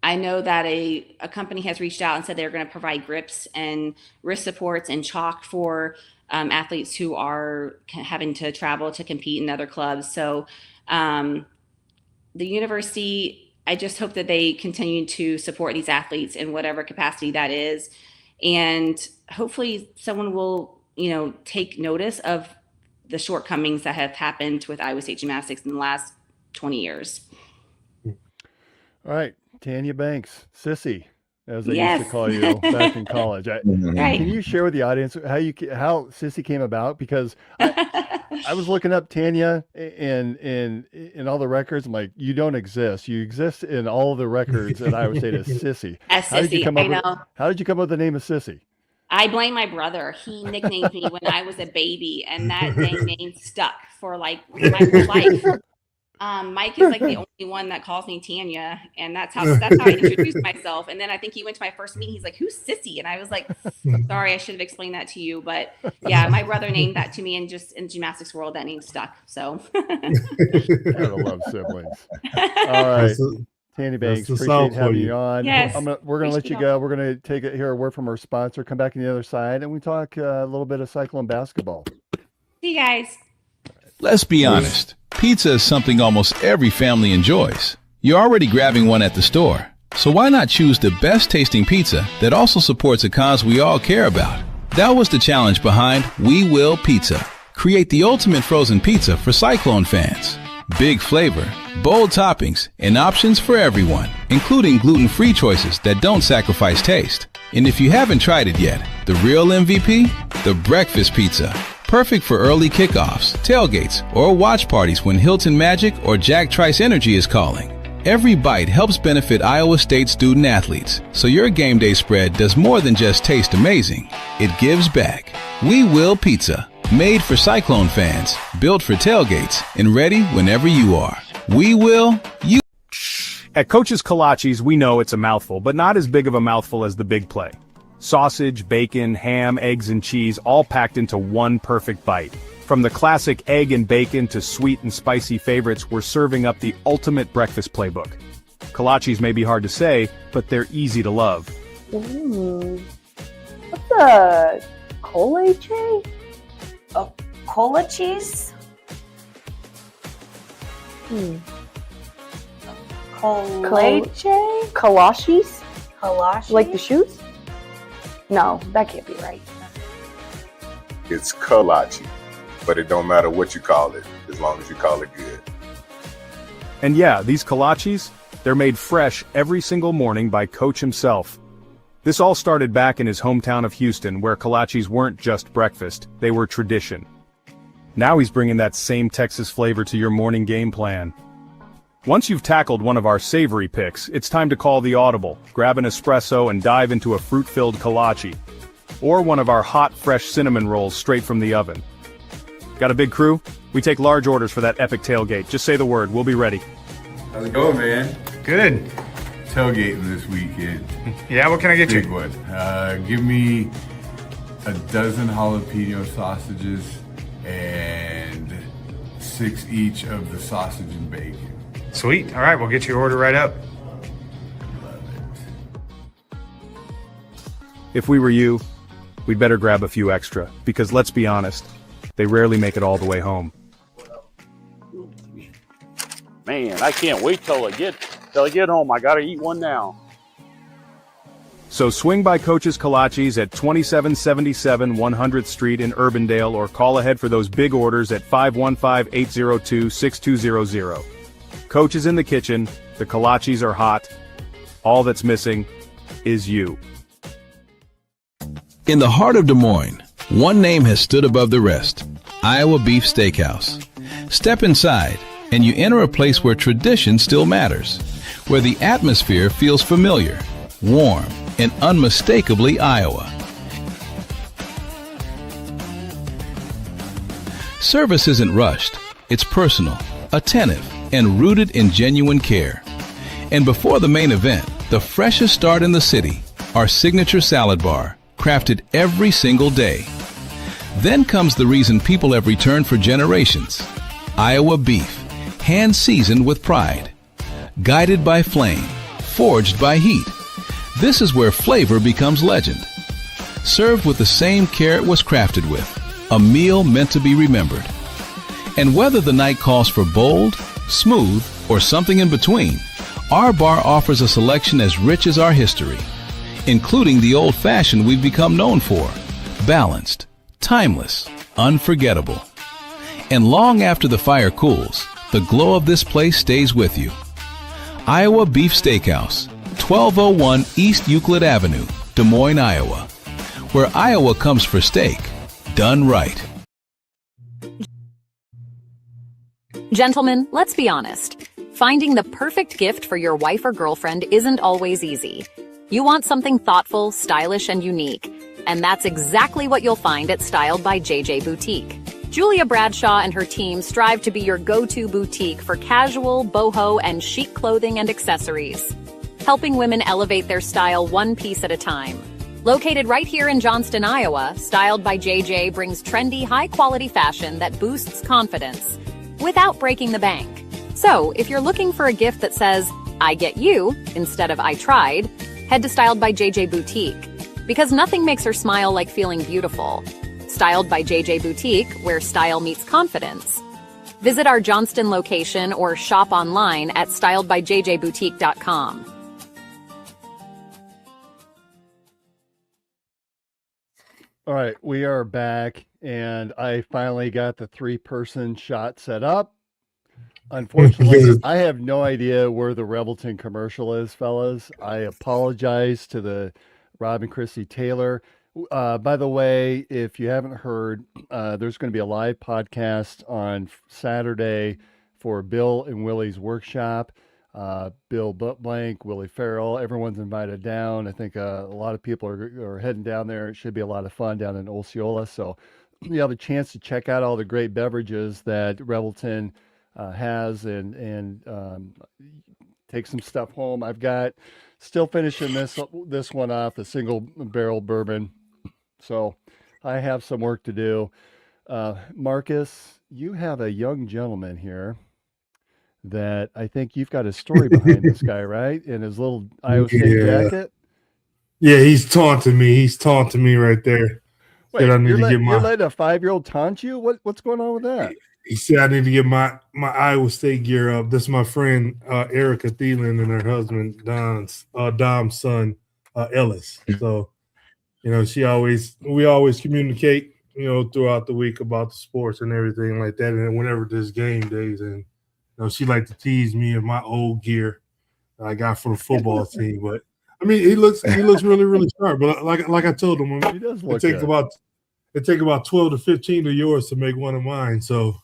know that a company has reached out and said they're going to provide grips and wrist supports and chalk for athletes who are having to travel to compete in other clubs. So the university, I just hope that they continue to support these athletes in whatever capacity that is. And hopefully someone will, take notice of the shortcomings that have happened with Iowa State Gymnastics in the last 20 years. All right. Tanya Banks, Sissy, as they Yes. used to call you back in college. Right. Can you share with the audience how Sissy came about? Because I was looking up Tanya in all the records. I'm like, you don't exist. You exist in all the records at Iowa State as Sissy. As How did you Sissy, come I up know. How did you come up with the name of Sissy? I blame my brother. He nicknamed me when I was a baby, and that name stuck for like my whole life. Mike is like the only one that calls me Tanya, and that's how I introduced myself. And then I think he went to my first meeting. He's like, "Who's Sissy?" And I was like, "Sorry, I should have explained that to you." But yeah, my brother named that to me, and just in the gymnastics world, that name stuck. So Gotta love siblings. All right, Tanya Banks, appreciate having you on. Yes, we're gonna let you go. We're gonna hear a word from our sponsor. Come back on the other side, and we talk a little bit of Cyclone basketball. see you guys. Let's be honest. Pizza is something almost every family enjoys. You're already grabbing one at the store, so why not choose the best tasting pizza that also supports a cause we all care about? That was the challenge behind We Will Pizza. Create the ultimate frozen pizza for Cyclone fans. Big flavor, bold toppings, and options for everyone, including gluten-free choices that don't sacrifice taste. And if you haven't tried it yet, the real MVP? The breakfast pizza. Perfect for early kickoffs, tailgates, or watch parties when Hilton Magic or Jack Trice Energy is calling. Every bite helps benefit Iowa State student athletes, so your game day spread does more than just taste amazing. It gives back. We Will Pizza. Made for Cyclone fans, built for tailgates, and ready whenever you are. We will, you. At Coach's Kolaches, we know it's a mouthful, but not as big of a mouthful as the big play. Sausage, bacon, ham, eggs, and cheese all packed into one perfect bite. From the classic egg and bacon to sweet and spicy favorites, we're serving up the ultimate breakfast playbook. Kolaches may be hard to say, but they're easy to love. Ooh. What's a kolache? Oh, kolaches? Kolache? Kolaches? Kolaches? Like the shoes? No, that can't be right. It's kolache, but it don't matter what you call it, as long as you call it good. And yeah, these kolaches, they're made fresh every single morning by Coach himself. This all started back in his hometown of Houston, where kolaches weren't just breakfast, they were tradition. Now he's bringing that same Texas flavor to your morning game plan. Once you've tackled one of our savory picks, it's time to call the audible, grab an espresso and dive into a fruit-filled kolache. Or one of our hot, fresh cinnamon rolls straight from the oven. Got a big crew? We take large orders for that epic tailgate. Just say the word, we'll be ready. How's it going, man? Good. Tailgating this weekend. Yeah, what can I get Big you? one. Give me a dozen jalapeno sausages and 6 each of the sausage and bacon. Sweet. All right, we'll get your order right up. Love it. If we were you, we'd better grab a few extra, because let's be honest, they rarely make it all the way home. Man, I can't wait till I get home. I gotta eat one now. So swing by Coach's Kolaches at 2777 100th Street in Urbandale, or call ahead for those big orders at 515-802-6200. Coach is in the kitchen, the kolaches are hot, all that's missing is you. In the heart of Des Moines, one name has stood above the rest: Iowa Beef Steakhouse. Step inside, and you enter a place where tradition still matters, where the atmosphere feels familiar, warm, and unmistakably Iowa. Service isn't rushed, it's personal, attentive, and rooted in genuine care. And before the main event, the freshest start in the city, our signature salad bar, crafted every single day. Then comes the reason people have returned for generations: Iowa beef, hand-seasoned with pride. Guided by flame, forged by heat. This is where flavor becomes legend. Served with the same care it was crafted with, a meal meant to be remembered. And whether the night calls for bold, smooth, or something in between, our bar offers a selection as rich as our history, including the old-fashioned we've become known for: balanced, timeless, unforgettable. And long after the fire cools, the glow of this place stays with you. Iowa Beef Steakhouse, 1201 East Euclid Avenue, Des Moines, Iowa, where Iowa comes for steak, done right. Gentlemen, let's be honest. Finding the perfect gift for your wife or girlfriend isn't always easy. You want something thoughtful, stylish, and unique, and that's exactly what you'll find at Styled by JJ Boutique. Julia Bradshaw and her team strive to be your go-to boutique for casual, boho, and chic clothing and accessories, helping women elevate their style one piece at a time. Located right here in Johnston, Iowa, Styled by JJ brings trendy, high-quality fashion that boosts confidence without breaking the bank. So, if you're looking for a gift that says, "I get you," instead of "I tried," head to Styled by JJ Boutique, because nothing makes her smile like feeling beautiful. Styled by JJ Boutique, where style meets confidence. Visit our Johnston location or shop online at styledbyjjboutique.com. All right, we are back, and I finally got the 3-person shot set up. Unfortunately, I have no idea where the Revelton commercial is, fellas. I apologize to the Rob and Chrissy Taylor. By the way, if you haven't heard, there's going to be a live podcast on Saturday for Bill and Willie's workshop. Bill Blank, Willie Farrell, everyone's invited down. I think a lot of people are heading down there. It should be a lot of fun down in Osceola. So you have a chance to check out all the great beverages that Revelton has, and take some stuff home. I've got still finishing this one off, the single barrel bourbon. So I have some work to do. Marcus, you have a young gentleman here that I think you've got a story behind this guy, right? In his little Iowa State jacket. Yeah, he's taunting me. He's taunting me right there. Wait, you're letting a 5-year-old taunt you? What's going on with that? He said I need to get my Iowa State gear up. This is my friend Erica Thielen and her husband Dom's son Ellis. So, we always communicate, throughout the week about the sports and everything like that. And whenever there's game days, and she liked to tease me in my old gear I got for the football team. But I mean, he looks really, really sharp. But like I told him, he does look it take about 12 to 15 of yours to make one of mine. So.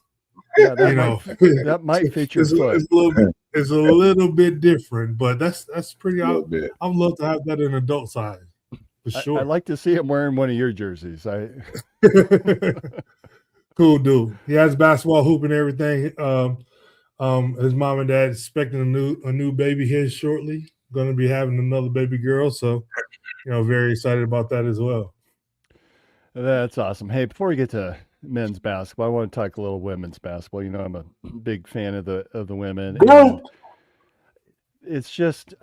Yeah, that might fit your foot. It's a little bit different, but that's pretty. I'd love to have that in adult size for sure. I'd like to see him wearing one of your jerseys. Cool dude. He has basketball hoop and everything. His mom and dad expecting a new baby here shortly. Going to be having another baby girl, so very excited about that as well. That's awesome. Hey, before we get to men's basketball, I want to talk a little women's basketball. I'm a big fan of the women. And it's just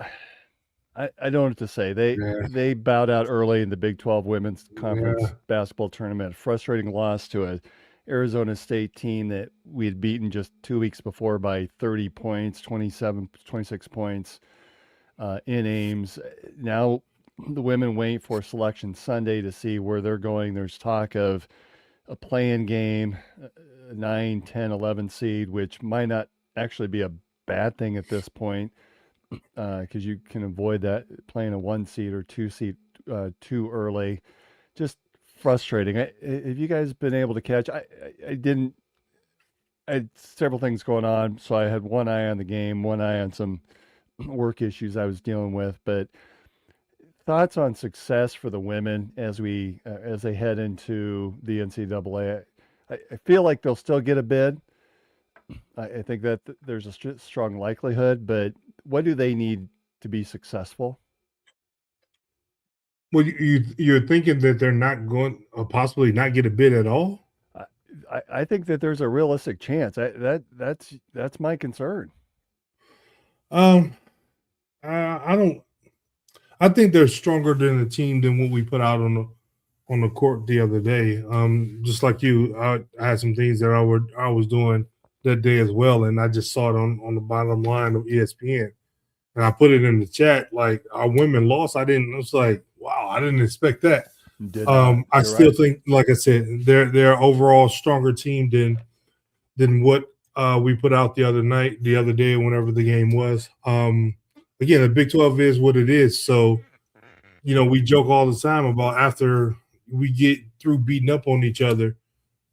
I don't know what to say. They bowed out early in the Big 12 Women's Conference basketball tournament. Frustrating loss to a Arizona State team that we had beaten just 2 weeks before by 30 points, 26 points in Ames. Now the women wait for selection Sunday to see where they're going. There's talk of a play-in game, 9, 10, 11 seed, which might not actually be a bad thing at this point because you can avoid that playing a 1 seed or 2 seed too early. Just frustrating. Have you guys been able to catch? I had several things going on, so I had one eye on the game, one eye on some work issues I was dealing with, but thoughts on success for the women as they head into the NCAA. I feel like they'll still get a bid. I think that there's a strong likelihood, but what do they need to be successful? Well, you're thinking that they're not going to possibly not get a bid at all? I think that there's a realistic chance. That's my concern. I don't. I think they're stronger than the team than what we put out on the court the other day. Just like you, I had some things that I was doing that day as well, and I just saw it on the bottom line of ESPN, and I put it in the chat. Like, our women lost. I was like, wow, I didn't expect that. I still think, like I said, they're overall stronger team than what we put out the other day, whenever the game was. Again, the Big 12 is what it is. So, we joke all the time about after we get through beating up on each other,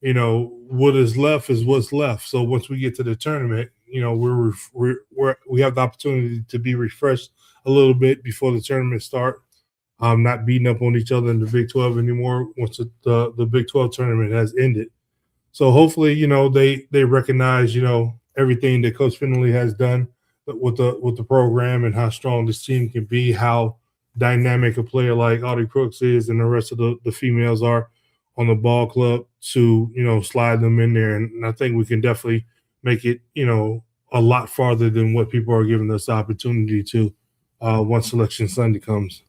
what is left is what's left. So once we get to the tournament, we have the opportunity to be refreshed a little bit before the tournament start. Not beating up on each other in the Big 12 anymore once the Big 12 tournament has ended. So hopefully, they recognize, everything that Coach Finley has done with the program and how strong this team can be, how dynamic a player like Audie Crooks is and the rest of the females are on the ball club to, slide them in there. And I think we can definitely make it, a lot farther than what people are giving us the opportunity to once Selection Sunday comes.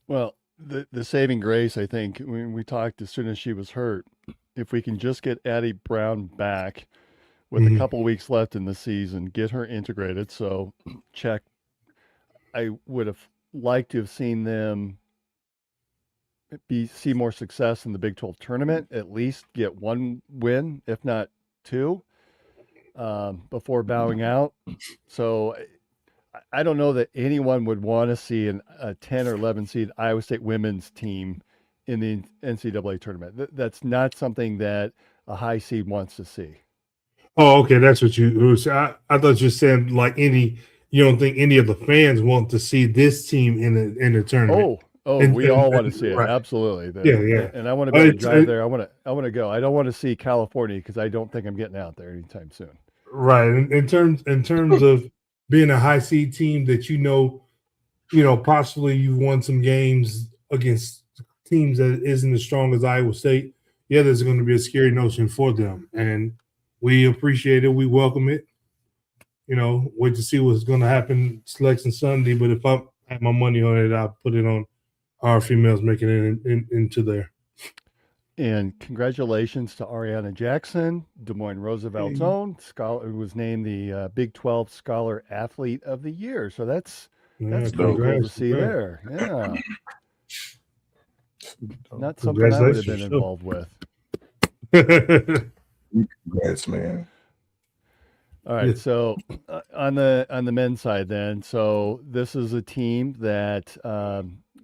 Well, the saving grace, I think, when we talked as soon as she was hurt, if we can just get Addie Brown back with a couple weeks left in the season, get her integrated. So check. I would have liked to have seen them see more success in the Big 12 tournament, at least get 1 win, if not 2, before bowing out. So I don't know that anyone would want to see a 10 or 11 seed Iowa State women's team in the NCAA tournament. That's not something that a high seed wants to see. Oh, okay. That's what you said. I thought you said you don't think any of the fans want to see this team in the tournament. We all want to see it. Right. Absolutely. Yeah. And I want to be able to drive there. I want to go. I don't want to see California because I don't think I'm getting out there anytime soon. Right. In terms of being a high seed team that possibly you've won some games against teams that isn't as strong as Iowa State. Yeah, there's going to be a scary notion for them, and we appreciate it. We welcome it. Wait to see what's going to happen Selection Sunday. But if I had my money on it, I'll put it on our females making it into there. And congratulations to Ariana Jackson, Des Moines Roosevelt's own scholar, who was named the Big 12 Scholar Athlete of the Year. So that's pretty cool to see there. Yeah. Not something I would have been involved with. Congrats, man. All right, so on the men's side then, so this is a team that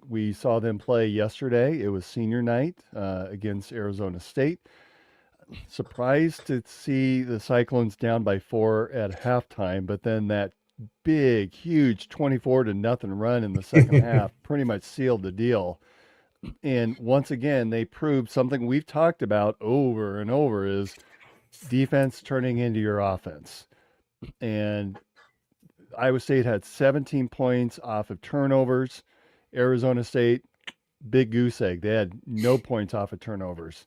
we saw them play yesterday. It was senior night against Arizona State. Surprised to see the Cyclones down by 4 at halftime, but then that big, huge 24-0 run in the second half pretty much sealed the deal. And once again, they proved something we've talked about over and over is defense turning into your offense. And Iowa State had 17 points off of turnovers. Arizona State, big goose egg. They had no points off of turnovers.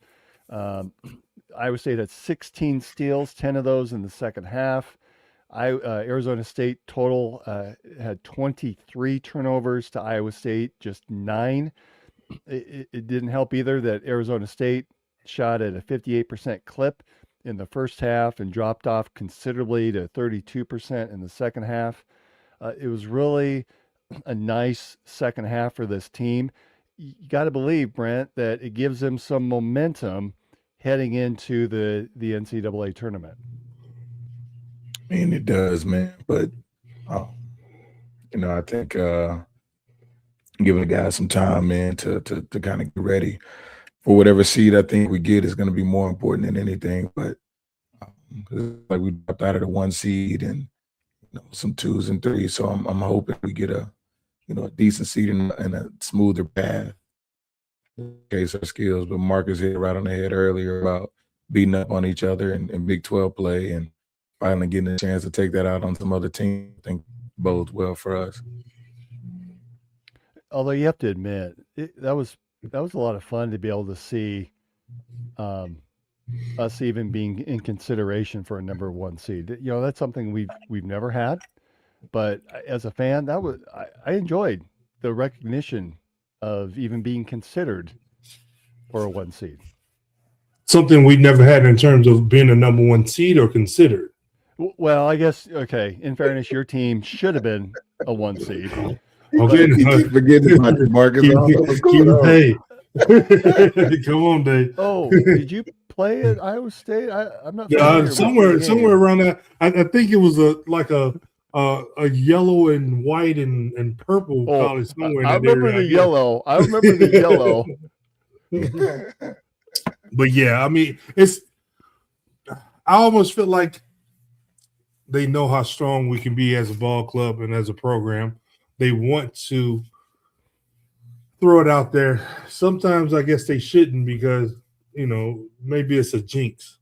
Iowa State had 16 steals, 10 of those in the second half. Arizona State total had 23 turnovers to Iowa State, just 9. It didn't help either that Arizona State shot at a 58% clip in the first half and dropped off considerably to 32% in the second half. It was really a nice second half for this team. You got to believe, Brent, that it gives them some momentum heading into the NCAA tournament. I mean, it does, man. But, I think giving the guys some time, man, to kind of get ready for whatever seed I think we get is going to be more important than anything. But like we dropped out of the 1 seed and some 2s and 3s, so I'm hoping we get a decent seed and a smoother path. Case our skills, but Marcus hit right on the head earlier about beating up on each other in Big 12 play and finally getting a chance to take that out on some other team. I think bodes well for us. Although you have to admit, that was a lot of fun to be able to see us even being in consideration for a number 1 seed. That's something we've never had, but as a fan, I enjoyed the recognition of even being considered for a 1 seed. Something we never had in terms of being a number 1 seed or considered. Well, I guess, okay, in fairness, your team should have been a 1 seed. Okay, keep forgetting about Marcus. Hey, come on, Dave. Oh, did you play at Iowa State? I'm not somewhere around that. I think it was a yellow and white and purple college somewhere. I remember the yellow. I remember the yellow. But yeah, I mean, I almost feel like they know how strong we can be as a ball club and as a program. They want to throw it out there. Sometimes I guess they shouldn't because, maybe it's a jinx.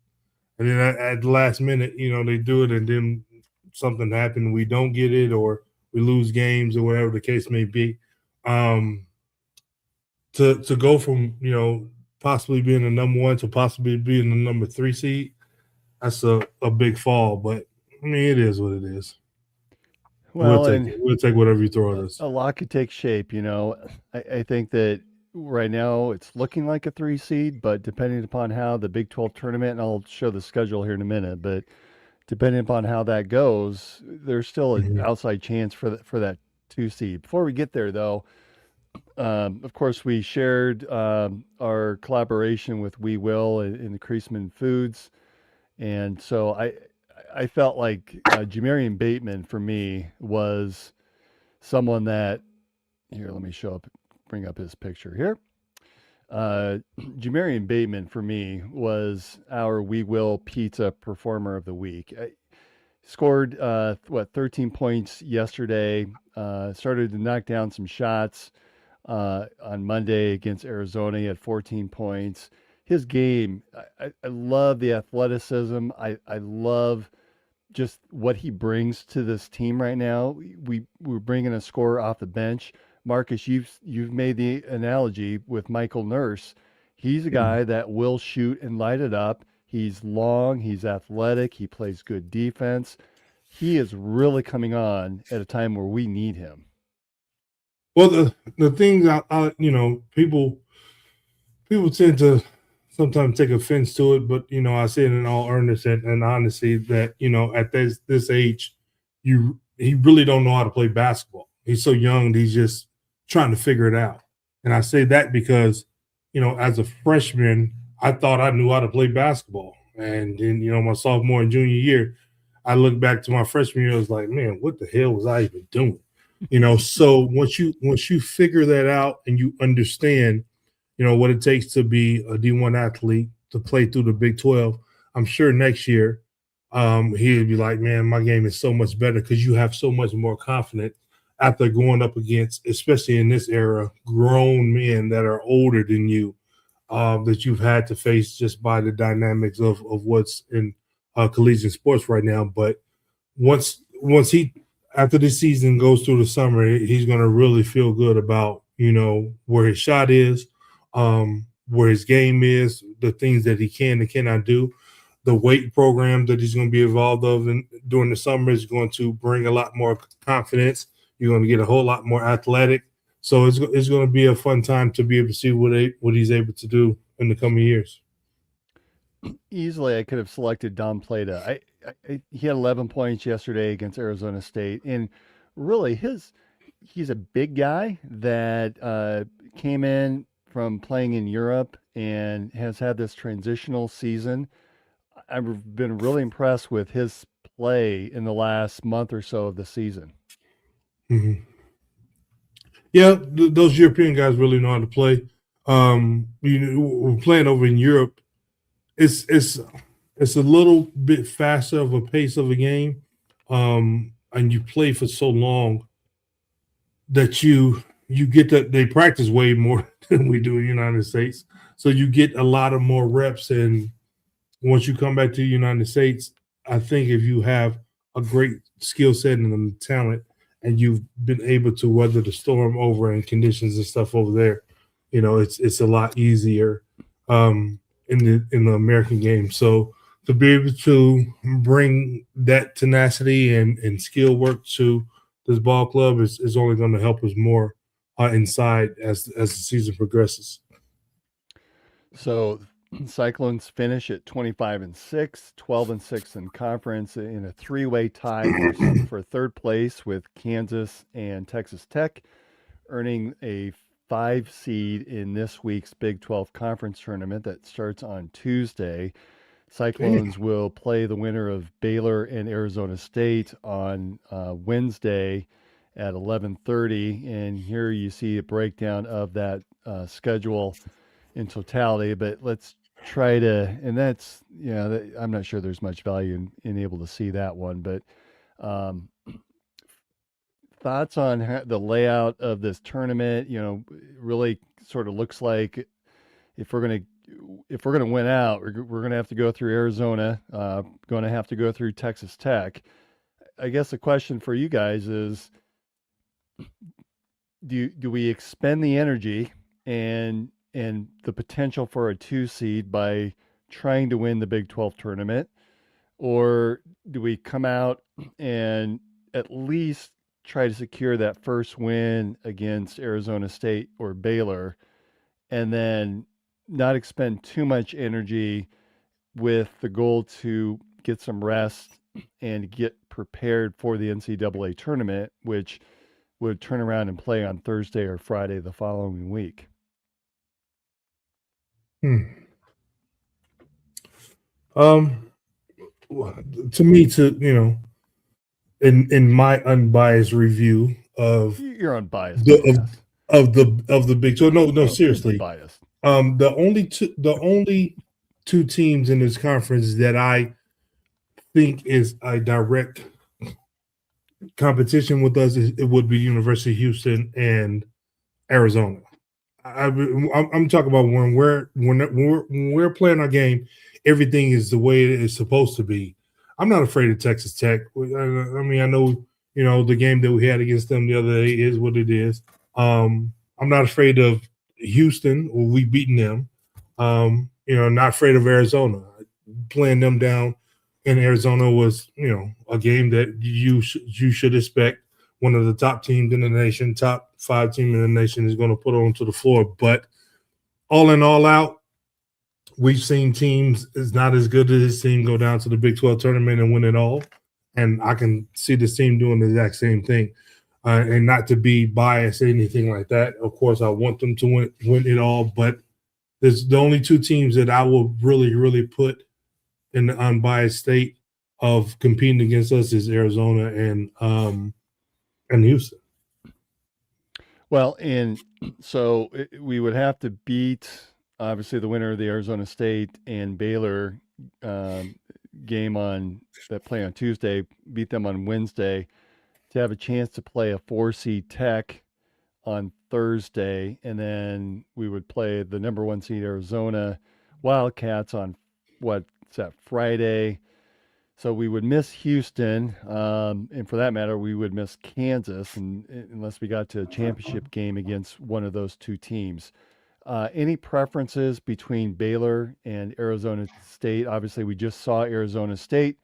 And then at the last minute, they do it and then something happens. We don't get it or we lose games or whatever the case may be. To go from, possibly being the number 1 to possibly being the number 3 seed, that's a big fall. But, I mean, it is what it is. Well, we'll take whatever you throw at us. A lot could take shape, I think that right now it's looking like a 3 seed, but depending upon how the Big 12 tournament, and I'll show the schedule here in a minute, but depending upon how that goes, there's still an outside chance for that 2 seed. Before we get there, though, of course, we shared our collaboration with We Will in the Creasman Foods, and so I felt like Jamarian Bateman for me was someone that here. Let me bring up his picture here. Jamarian Bateman for me was our We Will Pizza Performer of the Week. Scored 13 points yesterday. Started to knock down some shots on Monday against Arizona. He had 14 points. His game, I love the athleticism. I love just what he brings to this team right now. We're bringing a scorer off the bench. Marcus, you've made the analogy with Michael Nurse. He's a guy that will shoot and light it up. He's long, he's athletic, he plays good defense. He is really coming on at a time where we need him. Well, the things people tend to sometimes take offense to it, but I say it in all earnestness and honesty that at this age, he really don't know how to play basketball. He's so young, he's just trying to figure it out. And I say that because as a freshman, I thought I knew how to play basketball, and then my sophomore and junior year, I look back to my freshman year, I was like, man, what the hell was I even doing? So once you figure that out and you understand what it takes to be a D1 athlete to play through the Big 12, I'm sure next year he'll be like, man, my game is so much better because you have so much more confidence after going up against, especially in this era, grown men that are older than you that you've had to face just by the dynamics of what's in collegiate sports right now. But once he, after this season goes through the summer, he's going to really feel good about, where his shot is, where his game is, the things that he can and cannot do. The weight program that he's going to be involved during the summer is going to bring a lot more confidence. You're going to get a whole lot more athletic. So it's going to be a fun time to be able to see what he's able to do in the coming years. Easily, I could have selected Don Plata. He had 11 points yesterday against Arizona State, and really, he's a big guy that came in from playing in Europe and has had this transitional season. I've been really impressed with his play in the last month or so of the season. Mm-hmm. Yeah, those European guys really know how to play. We're playing over in Europe. It's a little bit faster of a pace of a game, and you play for so long that you get that they practice way more than we do in the United States. So you get a lot of more reps, and once you come back to the United States, I think if you have a great skill set and talent, and you've been able to weather the storm over and conditions and stuff over there, it's a lot easier in the American game. So to be able to bring that tenacity and skill work to this ball club is only going to help us more inside as the season progresses. So Cyclones finish at 25-6, 12-6 in conference in a three-way tie for third place with Kansas and Texas Tech, earning a 5 seed in this week's Big 12 conference tournament that starts on Tuesday. Cyclones will play the winner of Baylor and Arizona State on Wednesday at 11:30, and here you see a breakdown of that schedule in totality. But let's try to, and that's, I'm not sure there's much value in able to see that one, but thoughts on the layout of this tournament. Really sort of looks like if we're going to win out, we're going to have to go through Arizona, going to have to go through Texas Tech. I guess the question for you guys is, do we expend the energy and the potential for a 2 seed by trying to win the Big 12 tournament, or do we come out and at least try to secure that first win against Arizona State or Baylor, and then not expend too much energy with the goal to get some rest and get prepared for the NCAA tournament, which would turn around and play on Thursday or Friday the following week? To me, in my unbiased review of you're unbiased of the Big 12. No, seriously. Biased. The only two teams in this conference that I think is a direct competition with us, it would be University of Houston and Arizona. I'm talking about when we're playing our game, everything is the way it is supposed to be. I'm not afraid of Texas Tech. I mean, I know, the game that we had against them the other day is what it is. I'm not afraid of Houston. Well, we beaten them. Not afraid of Arizona. Playing them down in Arizona was, a game that you should expect one of the top teams in the nation, top 5 team in the nation is going to put onto the floor. But all in all out, we've seen teams is not as good as this team go down to the Big 12 tournament and win it all. And I can see this team doing the exact same thing. And not to be biased or anything like that. Of course, I want them to win it all. But there's the only 2 teams that I will really, really put in the unbiased state of competing against us is Arizona and Houston. Well, and so we would have to beat, obviously, the winner of the Arizona State and Baylor game that play on Tuesday, beat them on Wednesday to have a chance to play a 4-seed Tech on Thursday, and then we would play the number 1 seed Arizona Wildcats on Friday. So we would miss Houston, and for that matter, we would miss Kansas, unless we got to a championship game against one of those 2 teams. Any preferences between Baylor and Arizona State? Obviously, we just saw Arizona State,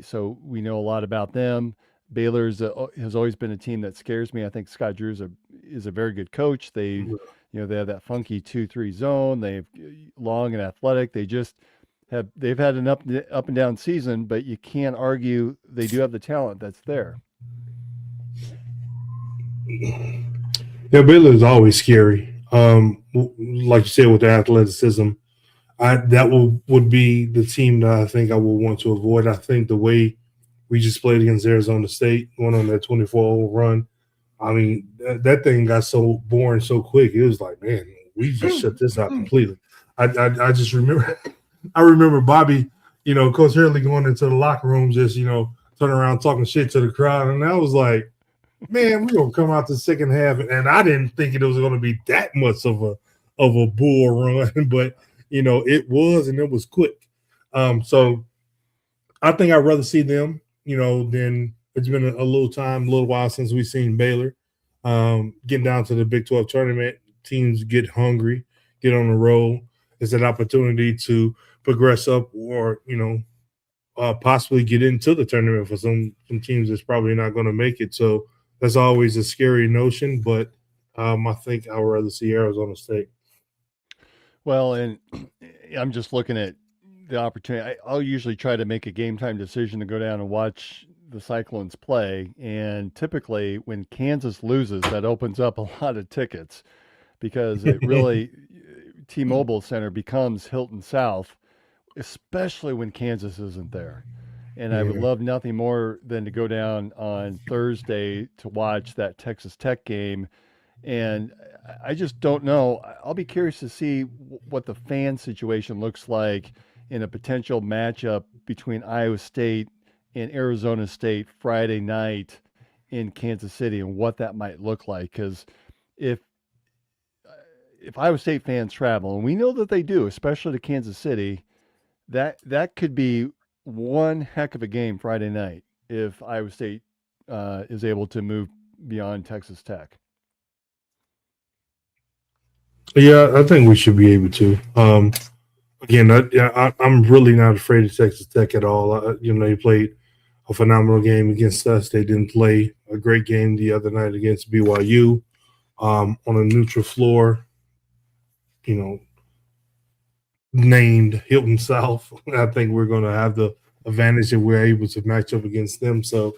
so we know a lot about them. Baylor has always been a team that scares me. I think Scott Drew is a very good coach. They have that funky 2-3 zone. They've long and athletic. They've had an up and down season, but you can't argue they do have the talent that's there. Yeah, Baylor is always scary. Like you said, with the athleticism, that would be the team that I think I would want to avoid. I think the way we just played against Arizona State, going on that 24-0 run, I mean, that thing got so boring so quick. It was like, man, we just shut this out completely. I just remember – I remember Bobby, Coach Hurley going into the locker room just, turning around talking shit to the crowd. And I was like, man, we're going to come out the second half. And I didn't think it was going to be that much of a bull run. But, it was, and it was quick. So I think I'd rather see them, than it's been a little while since we've seen Baylor. Getting down to the Big 12 tournament, teams get hungry, get on the roll. It's an opportunity to progress up or, possibly get into the tournament for some teams that's probably not going to make it. So that's always a scary notion, but I think I would rather see Arizona State. Well, and I'm just looking at the opportunity. I'll usually try to make a game time decision to go down and watch the Cyclones play. And typically when Kansas loses, that opens up a lot of tickets because it really T-Mobile Center becomes Hilton South, especially when Kansas isn't there. And I would love nothing more than to go down on Thursday to watch that Texas Tech game. And I just don't know. I'll be curious to see what the fan situation looks like in a potential matchup between Iowa State and Arizona State Friday night in Kansas City and what that might look like. Because if Iowa State fans travel, and we know that they do, especially to Kansas City, that could be one heck of a game Friday night if Iowa State is able to move beyond Texas Tech. Yeah, I think we should be able to. Again, I'm really not afraid of Texas Tech at all. They played a phenomenal game against us. They didn't play a great game the other night against BYU on a neutral floor, named Hilton South. I think we're going to have the advantage if we're able to match up against them. So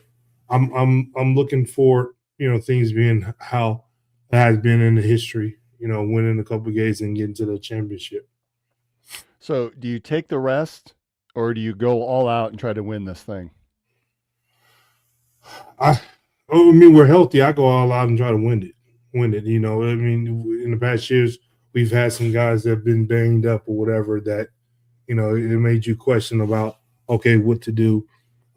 I'm looking for, things being how it has been in the history, winning a couple of games and getting to the championship. So do you take the rest or do you go all out and try to win this thing? We're healthy. I go all out and try to win it. In the past years, we've had some guys that have been banged up or whatever that, it made you question about, okay, what to do.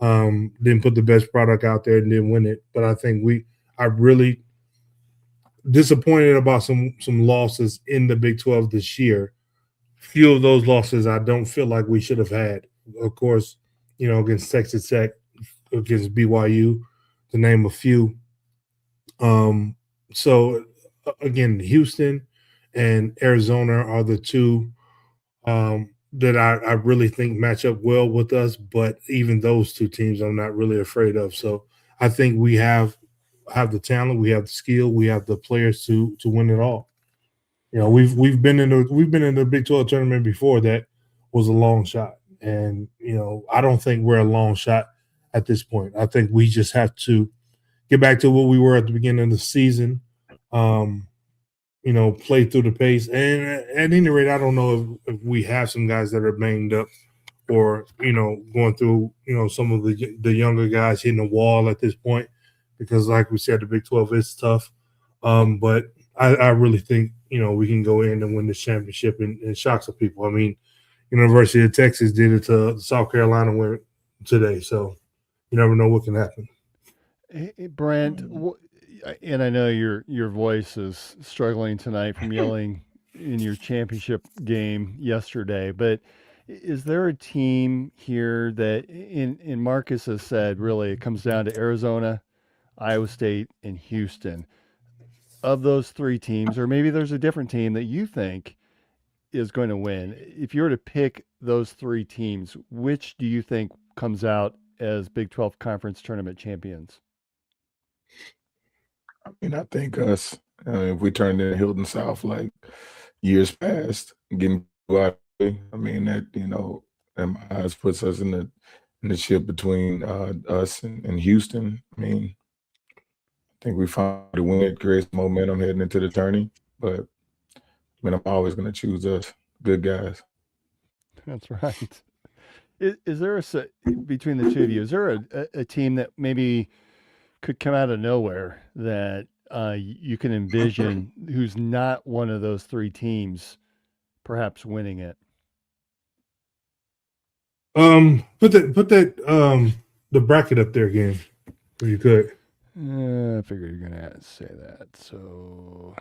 Didn't put the best product out there and didn't win it. But I think I really disappointed about some losses in the Big 12 this year. Few of those losses I don't feel like we should have had. Of course, against Texas Tech, against BYU, to name a few. So again, Houston and Arizona are the two that I really think match up well with us. But even those two teams, I'm not really afraid of. So I think we have the talent, we have the skill, we have the players to win it all. We've been in the Big 12 tournament before that was a long shot, and I don't think we're a long shot at this point. I think we just have to get back to what we were at the beginning of the season. Play through the pace. And at any rate, I don't know if we have some guys that are banged up or, going through, some of the younger guys hitting the wall at this point, because like we said, the Big 12 is tough. But I really think, we can go in and win this championship and shock some people. I mean, University of Texas did it to South Carolina win today. So you never know what can happen. Hey, Brent, and I know your voice is struggling tonight from yelling in your championship game yesterday, but is there a team here that, in Marcus has said, really it comes down to Arizona, Iowa State, and Houston? Of those three teams, or maybe there's a different team that you think is going to win. If you were to pick those three teams, which do you think comes out as Big 12 Conference Tournament champions? I mean, I think us, if we turned in Hilton South like years past, getting out, I mean, that, in my eyes puts us in the ship between us and Houston. I mean, I think we found the win. It creates momentum heading into the tourney. But, I mean, I'm always going to choose us, good guys. That's right. Is there between the two of you, is there a team that maybe could come out of nowhere that you can envision who's not one of those three teams perhaps winning it? Put that the bracket up there again, if you could. I figured you're gonna say that. So,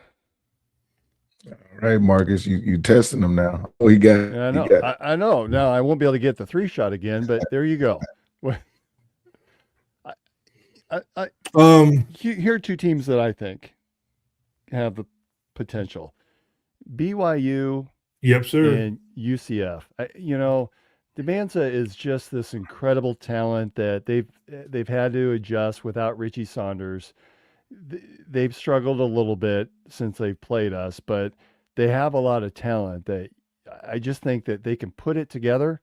all right, Marcus, you testing them now? Oh, he got it. I know. I know. Now I won't be able to get the 3-shot again, but there you go. Here are two teams that I think have the potential: BYU, yep, sir, and UCF. Demanza is just this incredible talent that they've had to adjust without Richie Saunders. They've struggled a little bit since they've played us, but they have a lot of talent that I just think that they can put it together.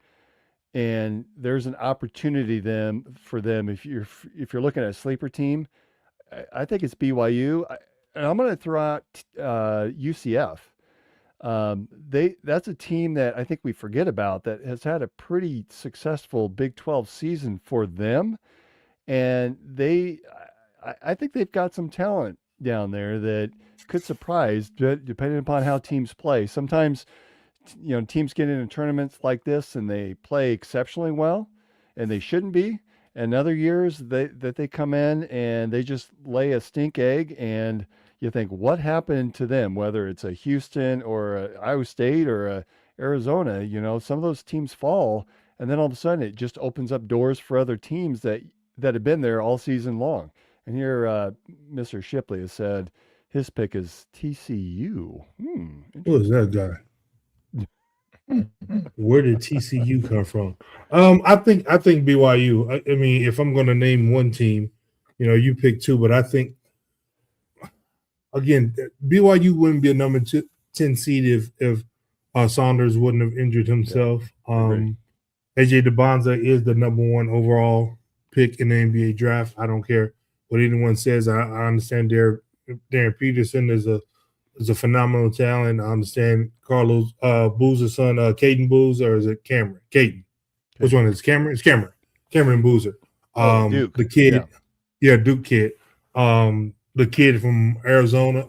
And there's an opportunity for them if you're looking at a sleeper team. I think it's BYU, and I'm going to throw out UCF. That's a team that I think we forget about that has had a pretty successful Big 12 season for them, and I think they've got some talent down there that could surprise depending upon how teams play. Sometimes teams get into tournaments like this and they play exceptionally well, and they shouldn't be. And other years that they come in and they just lay a stink egg, and you think, what happened to them? Whether it's a Houston or a Iowa State or a Arizona, some of those teams fall, and then all of a sudden it just opens up doors for other teams that have been there all season long. And here, Mr. Shipley has said his pick is TCU. Who is that guy? Where did TCU come from? I think BYU. I mean, if I'm going to name one team, you pick two, but I think again BYU wouldn't be a number 10 seed if Saunders wouldn't have injured himself. AJ DeBonza is the number 1 overall pick in the NBA draft. I don't care what anyone says. I understand Darren Peterson is a phenomenal talent. I understand Carlos Boozer's son, Caden Boozer, or is it Cameron? Caden. Which one is Cameron? It's Cameron. Cameron Boozer. Duke. The kid. Yeah, Duke kid. The kid from Arizona,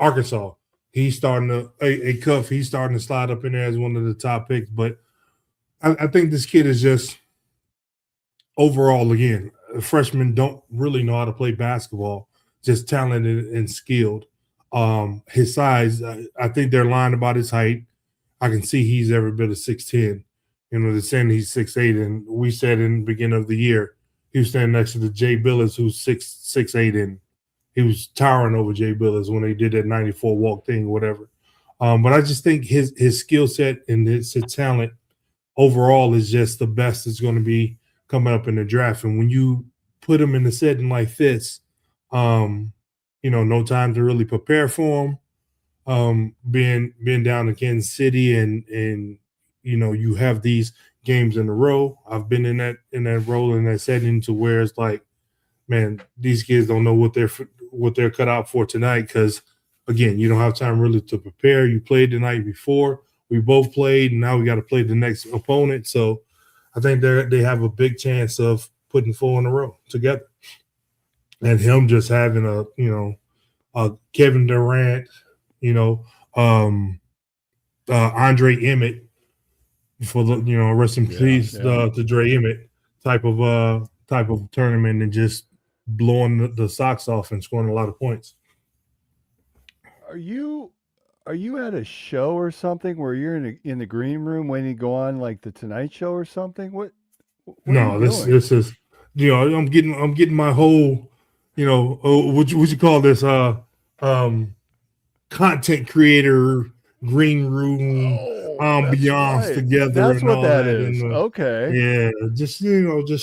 Arkansas. He's starting a cuff. He's starting to slide up in there as one of the top picks. But I think this kid is just overall, again, freshmen don't really know how to play basketball, just talented and skilled. His size, I think they're lying about his height. I can see he's every bit of 6'10", they're saying he's 6'8", and we said in the beginning of the year he was standing next to the Jay Billis, who's 6'8", and he was towering over Jay Billis when they did that 94 walk thing, whatever. But I just think his skill set and his talent overall is just the best it's going to be coming up in the draft. And when you put him in a setting like this, no time to really prepare for him. Being down in Kansas City and you have these games in a row. I've been in that role, in that setting, to where it's like, man, these kids don't know what they're cut out for tonight, because again, you don't have time really to prepare. You played the night before. We both played, and now we got to play the next opponent. So I think they have a big chance of putting 4 in a row together. And him just having a Kevin Durant, Andre Emmett, for the rest in peace to Dre Emmett type of tournament, and just blowing the socks off and scoring a lot of points. Are you at a show or something where you're in the green room waiting to go on like the Tonight Show or something? What no, this is I'm getting my whole what you call this content creator green room ambiance together. That's and what all that is. Okay. Yeah, just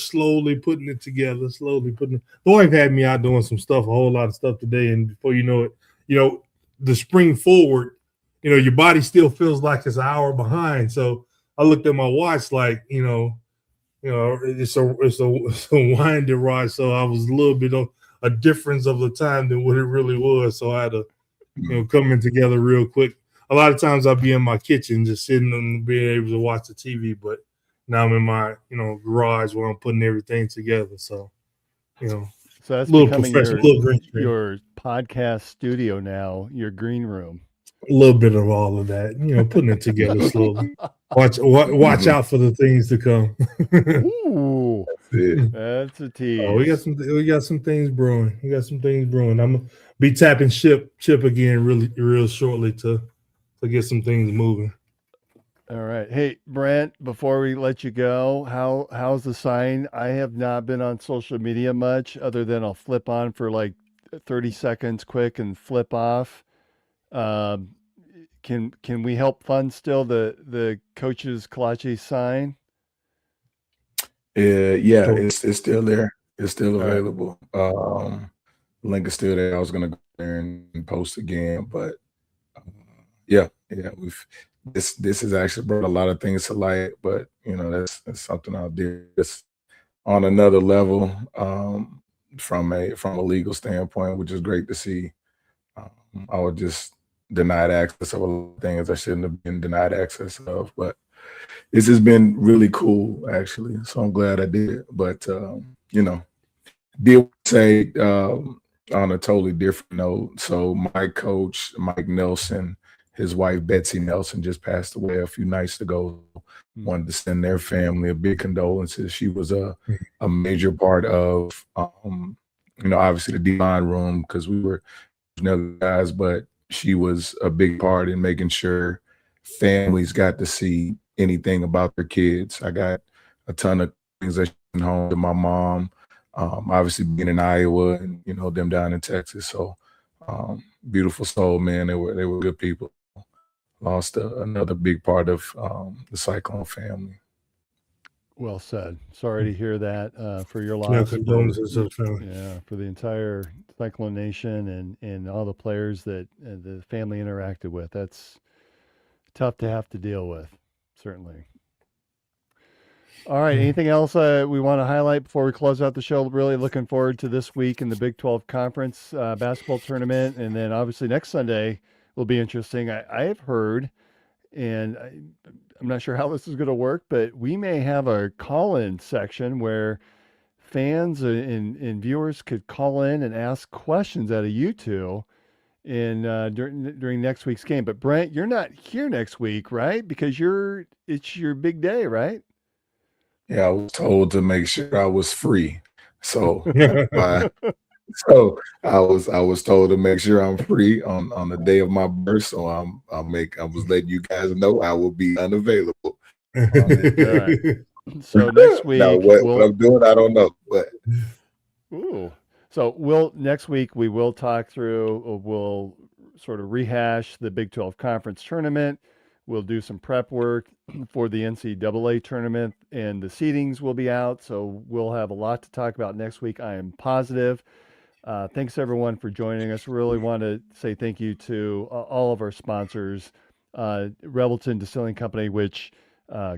slowly putting it together, The wife had me out doing some stuff, a whole lot of stuff today, and before you know it, the spring forward, your body still feels like it's an hour behind. So I looked at my watch like, it's a winding ride. So I was a little bit of a difference of the time than what it really was. So I had to, come in together real quick. A lot of times I'll be in my kitchen just sitting and being able to watch the TV, but now I'm in my, garage where I'm putting everything together. So, So that's little becoming your podcast studio now, your green room. A little bit of all of that, putting it together slowly. Watch out for the things to come. Ooh, that's a tease. Oh, we got some things brewing. I'm gonna be tapping Chip again real shortly to get some things moving. All right. Hey, Brent, before we let you go, how's the sign? I have not been on social media much, other than I'll flip on for like 30 seconds quick and flip off. Can we help fund still the coach's Kalachi sign? Yeah, it's still there. It's still available. Link is still there. I was gonna go there and post again, but yeah, this has actually brought a lot of things to light. But that's something I'll do. It's on another level from a legal standpoint, which is great to see. I was just denied access of a lot of things I shouldn't have been denied access of, but this has been really cool, actually. So I'm glad I did it. But did say on a totally different note. So my coach, Mike Nelson, his wife Betsy Nelson just passed away a few nights ago. Wanted to send their family a big condolences. She was a major part of obviously the D-line room, because we were other guys, but she was a big part in making sure families got to see anything about their kids. I got a ton of things that went home to my mom, obviously being in Iowa and them down in Texas. So beautiful soul, man. They were good people. Lost another big part of the Cyclone family. Well said. Sorry to hear that for your loss. Yeah, condolences to the family. Yeah, for the entire Cyclone Nation and all the players that the family interacted with. That's tough to have to deal with, certainly. All right. Anything else we want to highlight before we close out the show? Really looking forward to this week in the Big 12 Conference basketball tournament. And then obviously next Sunday will be interesting. I have heard, and I'm not sure how this is going to work, but we may have a call-in section where fans and viewers could call in and ask questions out of you two during next week's game. But Brent, you're not here next week, right? Because it's your big day, right? Yeah, I was told to make sure I was free. So I was told to make sure I'm free on the day of my birth. So I was letting you guys know I will be unavailable right. So next week, now, what I'm doing, I don't know. But so next week we will talk through. We'll sort of rehash the Big 12 Conference tournament. We'll do some prep work for the NCAA tournament, and the seedings will be out. So we'll have a lot to talk about next week. I am positive. Thanks everyone for joining us. Really want to say thank you to all of our sponsors, Revelton Distilling Company, which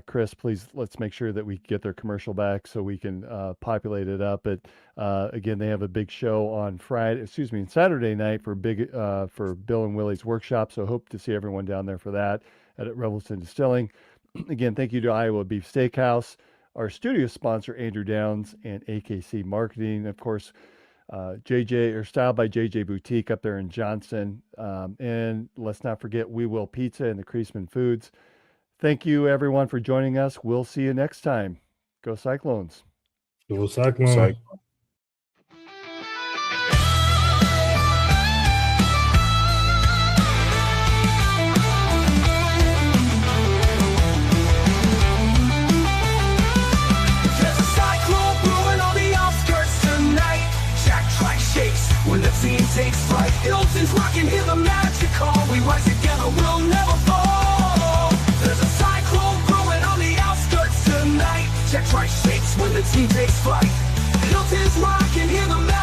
Chris, please let's make sure that we get their commercial back so we can populate it up. But again, they have a big show on Saturday night for Bill and Willie's workshop. So hope to see everyone down there for that at Revelton Distilling. Again, thank you to Iowa Beef Steakhouse, our studio sponsor Andrew Downs, and AKC Marketing, of course. Styled by JJ Boutique up there in Johnston. And let's not forget We Will Pizza and the Creasman Foods. Thank you, everyone, for joining us. We'll see you next time. Go Cyclones. Go Cyclone. When the team takes flight, Hilton's rocking, hear the magic call. We rise together, we'll never fall. There's a cyclone brewing on the outskirts tonight. Jack Trice shakes when the team takes flight. Hilton's rocking, hear the magic